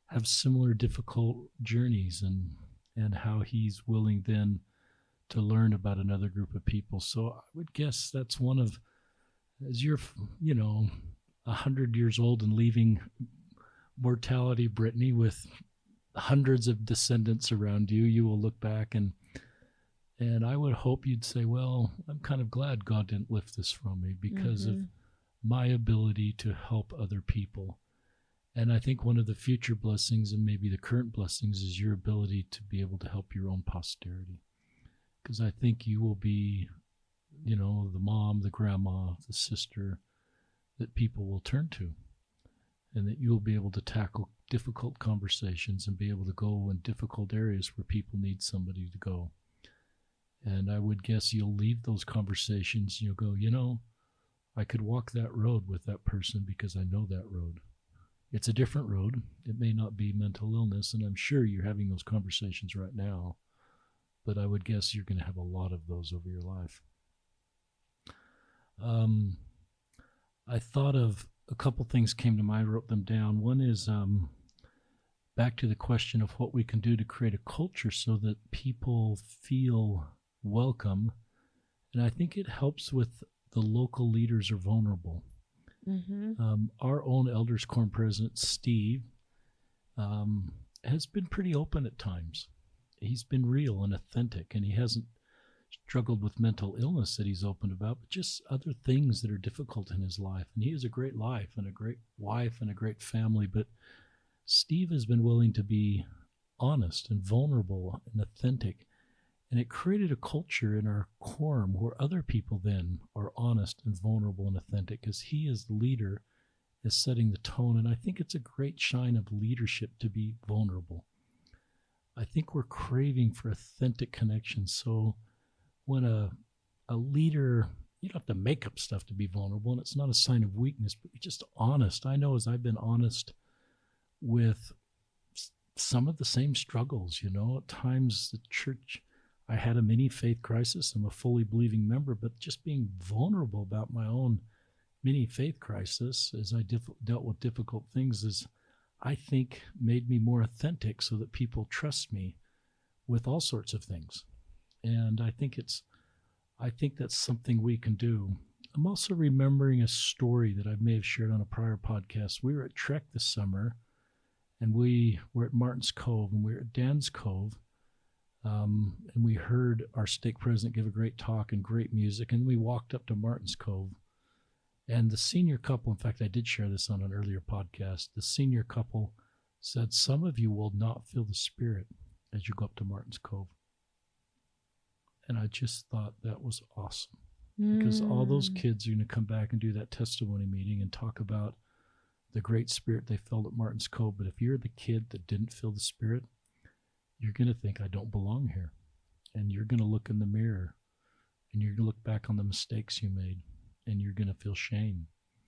have similar difficult journeys, and how he's willing then to learn about another group of people. So I would guess that's one of, as you're, 100 years old and leaving mortality, Brittney, with hundreds of descendants around you, you will look back and I would hope you'd say, well, I'm kind of glad God didn't lift this from me because of my ability to help other people. And I think one of the future blessings, and maybe the current blessings, is your ability to be able to help your own posterity. Because I think you will be, the mom, the grandma, the sister that people will turn to. And that you'll be able to tackle difficult conversations and be able to go in difficult areas where people need somebody to go. And I would guess you'll leave those conversations, you'll go, I could walk that road with that person because I know that road. It's a different road. It may not be mental illness, and I'm sure you're having those conversations right now, but I would guess you're going to have a lot of those over your life. I thought of a couple things came to mind, wrote them down. One is back to the question of what we can do to create a culture so that people feel welcome And I think it helps with the local leaders are vulnerable. Our own elders quorum president, Steve, has been pretty open at times. He's been real and authentic, and he hasn't struggled with mental illness that he's open about, but just other things that are difficult in his life. And he has a great life and a great wife and a great family, but Steve has been willing to be honest and vulnerable and authentic. And it created a culture in our quorum where other people then are honest and vulnerable and authentic, because he is the leader, is setting the tone. And I think it's a great shine of leadership to be vulnerable. I think we're craving for authentic connection. So when a leader, you don't have to make up stuff to be vulnerable, and it's not a sign of weakness, but you're just honest. I know as I've been honest with some of the same struggles, at times the church, I had a mini faith crisis. I'm a fully believing member, but just being vulnerable about my own mini faith crisis as I dealt with difficult things is, I think, made me more authentic so that people trust me with all sorts of things. And I think that's something we can do. I'm also remembering a story that I may have shared on a prior podcast. We were at Trek this summer, and we were at Martin's Cove, and we were at Dan's Cove. And we heard our stake president give a great talk and great music. And we walked up to Martin's Cove. And the senior couple, in fact, I did share this on an earlier podcast, the senior couple said, some of you will not feel the Spirit as you go up to Martin's Cove. And I just thought that was awesome. Because all those kids are going to come back and do that testimony meeting and talk about the great Spirit they felt at Martin's Cove. But if you're the kid that didn't feel the Spirit, you're going to think, I don't belong here. And you're going to look in the mirror and you're going to look back on the mistakes you made, and you're going to feel shame.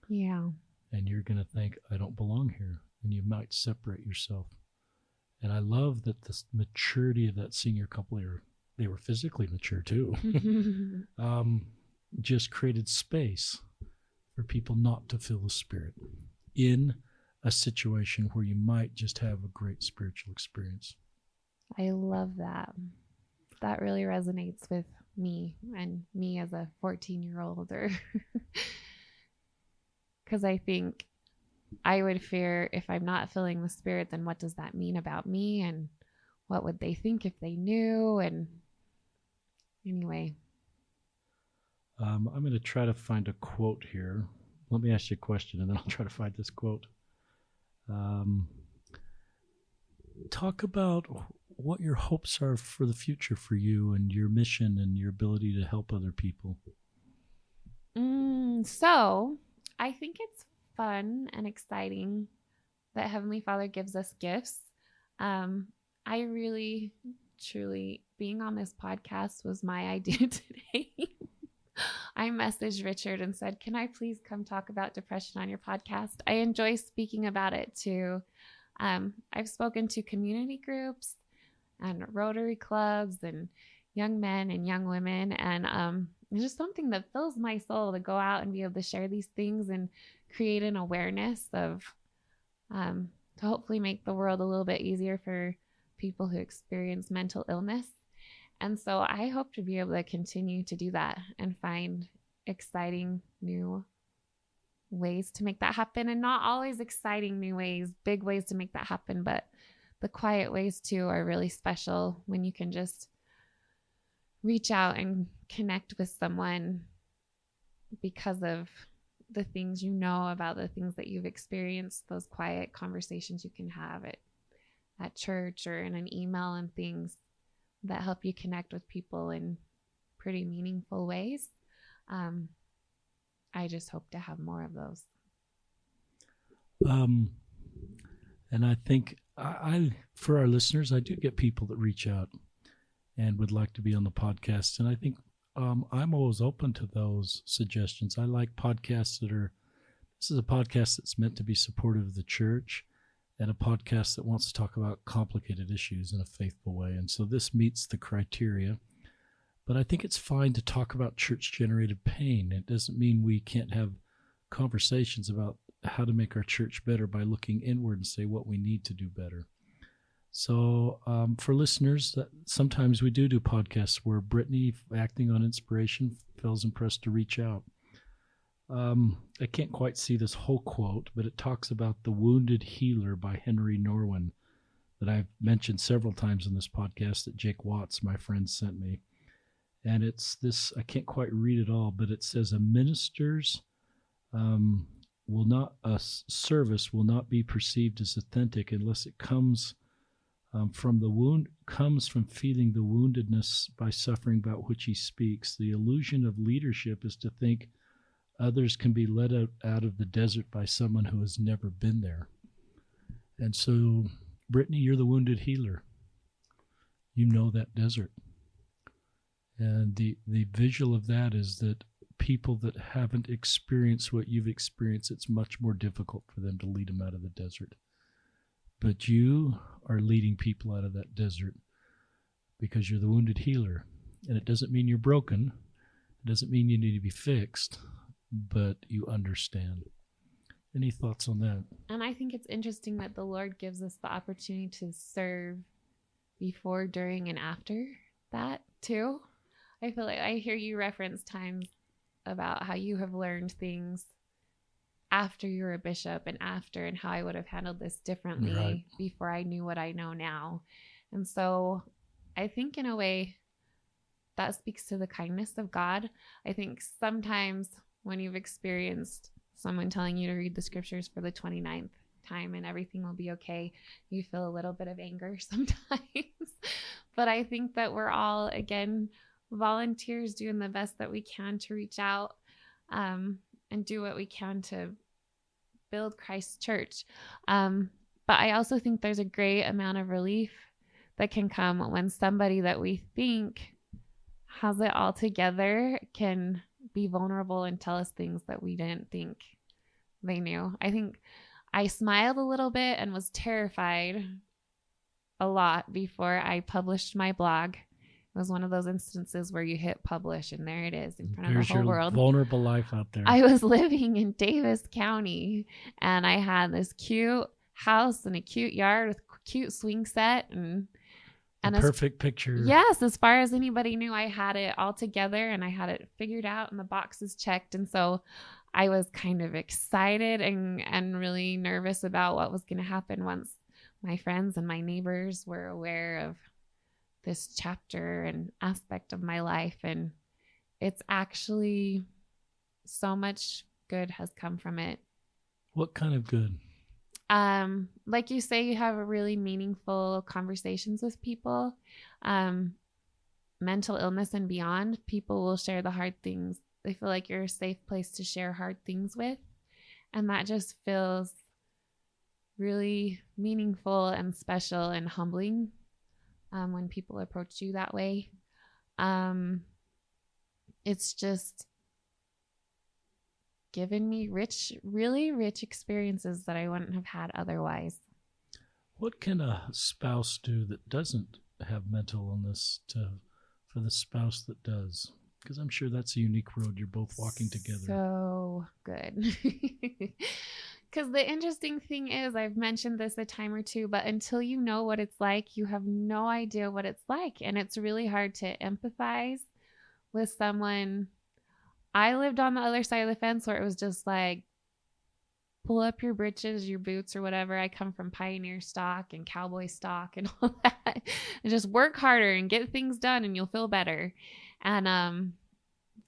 Yeah. And you're going to think, I don't belong here. And you might separate yourself. And I love that the maturity of that senior couple, they were physically mature too, just created space for people not to feel the Spirit in a situation where you might just have a great spiritual experience. I love that. That really resonates with me and me as a 14-year-old, or because I think I would fear, if I'm not feeling the Spirit, then what does that mean about me, and what would they think if they knew? And anyway, I'm going to try to find a quote here. Let me ask you a question, and then I'll try to find this quote. Talk about what your hopes are for the future for you and your mission and your ability to help other people. So I think it's fun and exciting that Heavenly Father gives us gifts. I really, truly, being on this podcast was my idea today. I messaged Richard and said, can I please come talk about depression on your podcast? I enjoy speaking about it too. I've spoken to community groups and Rotary clubs and young men and young women. And it's just something that fills my soul to go out and be able to share these things and create an awareness of, to hopefully make the world a little bit easier for people who experience mental illness. And so I hope to be able to continue to do that and find exciting new ways to make that happen, and not always exciting new ways, big ways to make that happen, but the quiet ways too are really special when you can just reach out and connect with someone because of the things you know about the things that you've experienced, those quiet conversations you can have at church or in an email, and things that help you connect with people in pretty meaningful ways. I just hope to have more of those. And I think I for our listeners, I do get people that reach out and would like to be on the podcast. And I think I'm always open to those suggestions. I like podcasts this is a podcast that's meant to be supportive of the church, and a podcast that wants to talk about complicated issues in a faithful way. And so this meets the criteria. But I think it's fine to talk about church-generated pain. It doesn't mean we can't have conversations about how to make our church better by looking inward and say what we need to do better. So for listeners, sometimes we do podcasts where Brittney, acting on inspiration, feels impressed to reach out. I can't quite see this whole quote, but it talks about The Wounded Healer by Henry Norwin that I've mentioned several times in this podcast that Jake Watts, my friend, sent me. And it's this, I can't quite read it all, but it says a minister's service will not be perceived as authentic unless it comes from feeling the woundedness by suffering about which he speaks. The illusion of leadership is to think others can be led out of the desert by someone who has never been there. And so, Brittney, you're the wounded healer. You know that desert. And the visual of that is that people that haven't experienced what you've experienced, it's much more difficult for them to lead them out of the desert. But you are leading people out of that desert because you're the wounded healer. And it doesn't mean you're broken. It doesn't mean you need to be fixed, but you understand. Any thoughts on that? And I think it's interesting that the Lord gives us the opportunity to serve before, during, and after that too. I feel like I hear you reference times about how you have learned things after you were a bishop and how I would have handled this differently before I knew what I know now. And so I think in a way that speaks to the kindness of God. I think sometimes when you've experienced someone telling you to read the scriptures for the 29th time and everything will be okay, you feel a little bit of anger sometimes. But I think that we're all, again, volunteers doing the best that we can to reach out and do what we can to build Christ's church. But I also think there's a great amount of relief that can come when somebody that we think has it all together can be vulnerable and tell us things that we didn't think they knew. I think I smiled a little bit and was terrified a lot before I published my blog. It was one of those instances where you hit publish and there it is in front of the whole world. Vulnerable life out there. I was living in Davis County and I had this cute house and a cute yard with a cute swing set and a perfect picture. Yes, as far as anybody knew, I had it all together and I had it figured out and the boxes checked. And so I was kind of excited and really nervous about what was going to happen once my friends and my neighbors were aware of this chapter and aspect of my life. And it's actually so much good has come from it. What kind of good? Like you say, you have a really meaningful conversations with people, mental illness and beyond. People will share the hard things. They feel like you're a safe place to share hard things with. And that just feels really meaningful and special and humbling when people approach you that way. It's just given me really rich experiences that I wouldn't have had otherwise. What can a spouse do that doesn't have mental illness for the spouse that does? Because I'm sure that's a unique road you're both walking together. So good. Because the interesting thing is, I've mentioned this a time or two, but until you know what it's like, you have no idea what it's like. And it's really hard to empathize with someone. I lived on the other side of the fence where it was just like, pull up your britches, your boots or whatever. I come from pioneer stock and cowboy stock and all that. And just work harder and get things done and you'll feel better. And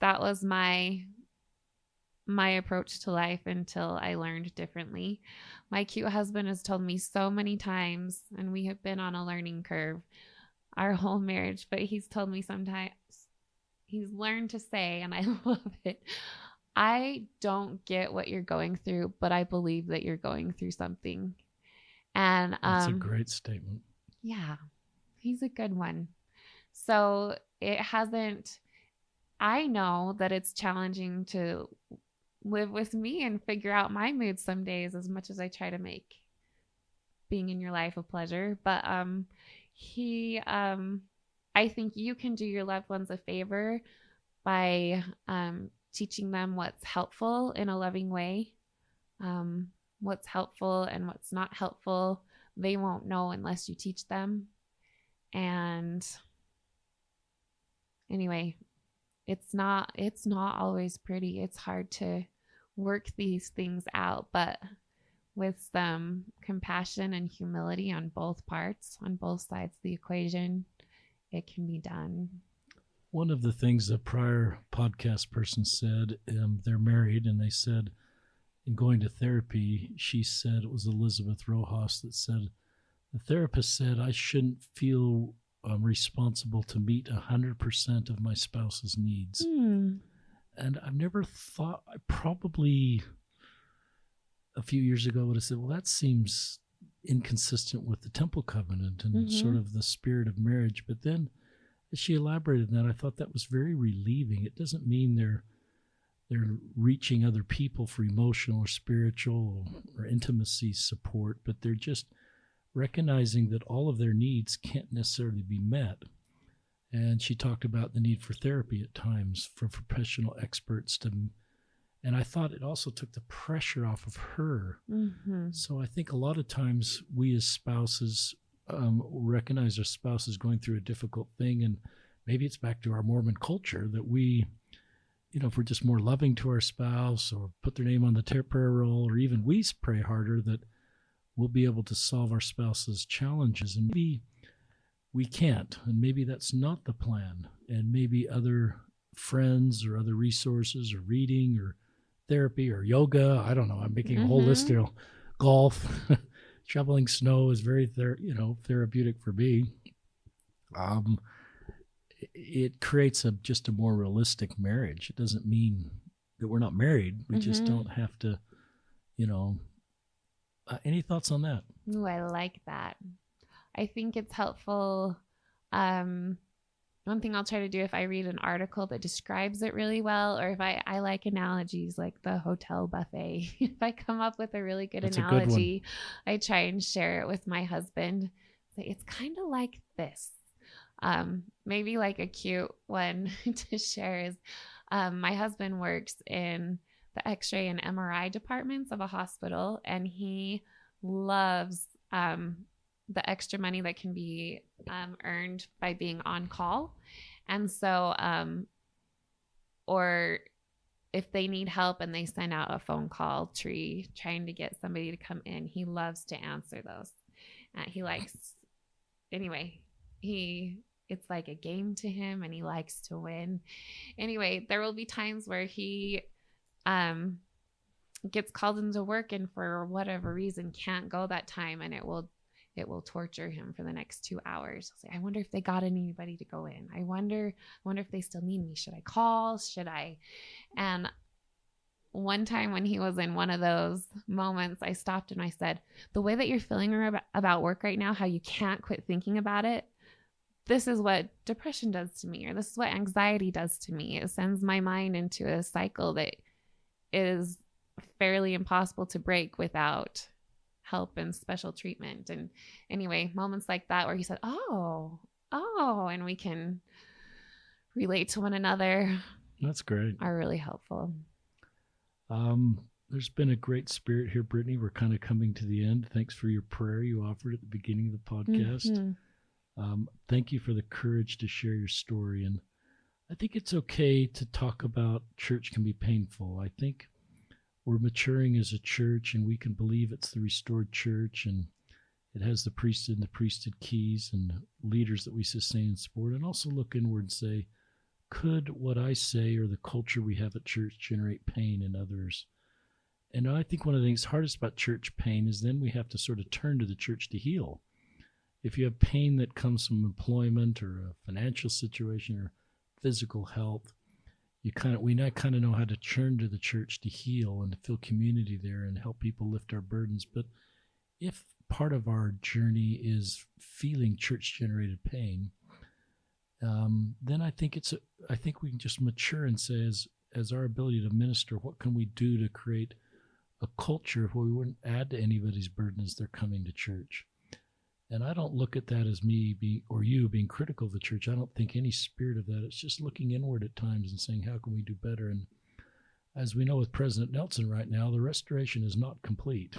that was my approach to life until I learned differently. My cute husband has told me so many times, and we have been on a learning curve our whole marriage, but he's told me sometimes, he's learned to say, and I love it, I don't get what you're going through, but I believe that you're going through something. And that's a great statement. Yeah, he's a good one. So I know that it's challenging to live with me and figure out my mood some days, as much as I try to make being in your life a pleasure. But I think you can do your loved ones a favor by teaching them what's helpful in a loving way. What's helpful and what's not helpful, they won't know unless you teach them. And anyway, it's not always pretty. It's hard to work these things out, but with some compassion and humility on both parts, on both sides of the equation, it can be done. One of the things a prior podcast person said, they're married, and they said in going to therapy, she said, it was Elizabeth Rojas that said, the therapist said I shouldn't feel responsible to meet 100% of my spouse's needs. And I've never thought, I probably a few years ago would have said, well, that seems inconsistent with the temple covenant and sort of the spirit of marriage. But then as she elaborated on that, I thought that was very relieving. It doesn't mean they're reaching other people for emotional or spiritual or intimacy support, but they're just recognizing that all of their needs can't necessarily be met. And she talked about the need for therapy at times for professional experts and I thought it also took the pressure off of her. So I think a lot of times we as spouses recognize our spouse is going through a difficult thing, and maybe it's back to our Mormon culture that we, if we're just more loving to our spouse or put their name on the prayer roll, or even we pray harder, that we'll be able to solve our spouse's challenges. And maybe we can't, and maybe that's not the plan. And maybe other friends or other resources or reading or therapy or yoga, I don't know, I'm making a whole list here. Golf, shoveling snow is very therapeutic for me. It creates just a more realistic marriage. It doesn't mean that we're not married. We just don't have to, any thoughts on that? Ooh, I like that. I think it's helpful. One thing I'll try to do if I read an article that describes it really well, or if I like analogies like the hotel buffet. If I come up with a really good analogy, I try and share it with my husband. Say, it's kind of like this. Maybe like a cute one to share is my husband works in the X-ray and MRI departments of a hospital, and he loves the extra money that can be earned by being on call. And so, or if they need help and they send out a phone call tree trying to get somebody to come in, he loves to answer those. He likes, anyway, it's like a game to him, and he likes to win. Anyway, there will be times where he gets called into work and for whatever reason can't go that time, and it will torture him for the next 2 hours. He'll say, I wonder if they got anybody to go in. I wonder if they still need me. Should I call? Should I? And one time when he was in one of those moments, I stopped and I said, the way that you're feeling about work right now, how you can't quit thinking about it, this is what depression does to me, or this is what anxiety does to me. It sends my mind into a cycle that is fairly impossible to break without help and special treatment. And anyway, moments like that where he said, oh, and we can relate to one another. That's great. Are really helpful. There's been a great spirit here, Brittney. We're kind of coming to the end. Thanks for your prayer you offered at the beginning of the podcast. Thank you for the courage to share your story. And I think it's okay to talk about church can be painful. I think we're maturing as a church, and we can believe it's the restored church, and it has the priesthood and the priesthood keys and leaders that we sustain and support, and also look inward and say, could what I say or the culture we have at church generate pain in others? And I think one of the things hardest about church pain is then we have to sort of turn to the church to heal. If you have pain that comes from employment or a financial situation or physical health, we now kind of know how to turn to the church to heal and to feel community there and help people lift our burdens. But if part of our journey is feeling church-generated pain, then I think we can just mature and say, as our ability to minister, what can we do to create a culture where we wouldn't add to anybody's burden as they're coming to church? And I don't look at that as me being critical of the church. I don't think any spirit of that. It's just looking inward at times and saying, how can we do better? And as we know with President Nelson right now, the restoration is not complete.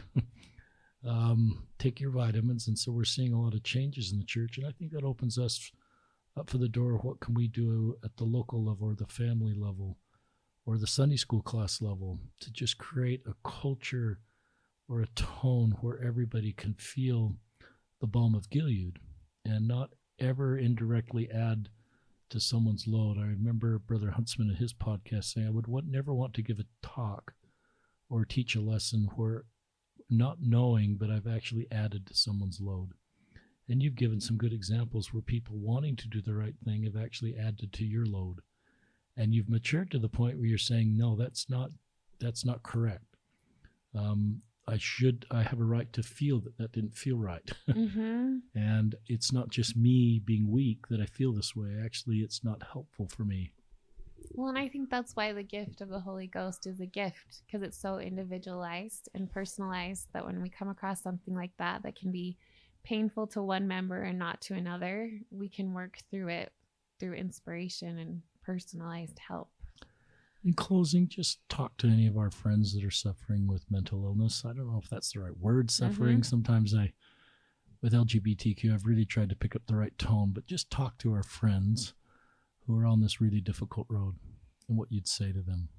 Take your vitamins. And so we're seeing a lot of changes in the church. And I think that opens us up for the door, what can we do at the local level or the family level or the Sunday school class level to just create a culture or a tone where everybody can feel the balm of Gilead and not ever indirectly add to someone's load. I remember Brother Huntsman in his podcast saying, I would never want to give a talk or teach a lesson where not knowing, but I've actually added to someone's load. And you've given some good examples where people wanting to do the right thing have actually added to your load. And you've matured to the point where you're saying, no, that's not correct. I have a right to feel that didn't feel right. Mm-hmm. And it's not just me being weak that I feel this way. Actually, it's not helpful for me. Well, and I think that's why the gift of the Holy Ghost is a gift, because it's so individualized and personalized that when we come across something like that can be painful to one member and not to another, we can work through it through inspiration and personalized help. In closing, just talk to any of our friends that are suffering with mental illness. I don't know if that's the right word, suffering. Mm-hmm. Sometimes with LGBTQ, I've really tried to pick up the right tone, but just talk to our friends who are on this really difficult road and what you'd say to them.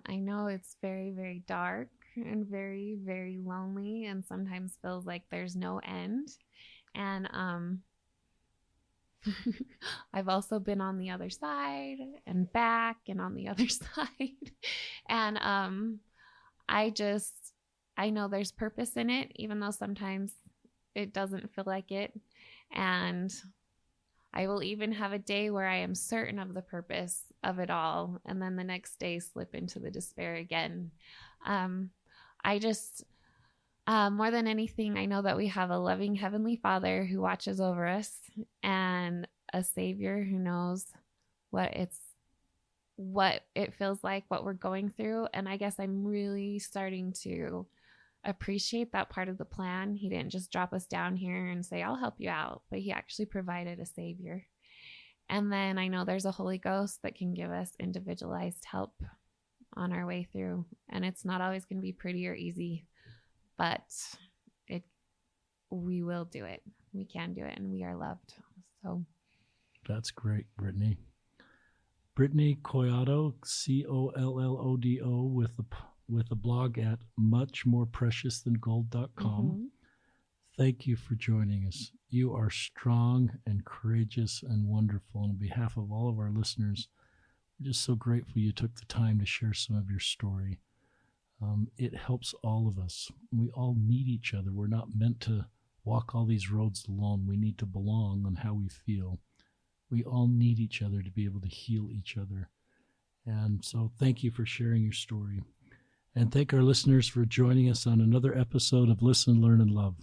I know it's very, very dark and very, very lonely and sometimes feels like there's no end. And I've also been on the other side and back and on the other side. And I know there's purpose in it, even though sometimes it doesn't feel like it. And I will even have a day where I am certain of the purpose of it all, and then the next day slip into the despair again. More than anything, I know that we have a loving Heavenly Father who watches over us and a Savior who knows what it feels like, what we're going through. And I guess I'm really starting to appreciate that part of the plan. He didn't just drop us down here and say, I'll help you out, but he actually provided a Savior. And then I know there's a Holy Ghost that can give us individualized help on our way through. And it's not always going to be pretty or easy, but we will do it. We can do it, and we are loved. So that's great, Brittney. Brittney Collado, Collodo, with a blog at muchmorepreciousthangold.com. Mm-hmm. Thank you for joining us. You are strong and courageous and wonderful. And on behalf of all of our listeners, we're just so grateful you took the time to share some of your story. It helps all of us. We all need each other. We're not meant to walk all these roads alone. We need to belong on how we feel. We all need each other to be able to heal each other. And so thank you for sharing your story. And thank our listeners for joining us on another episode of Listen, Learn, and Love.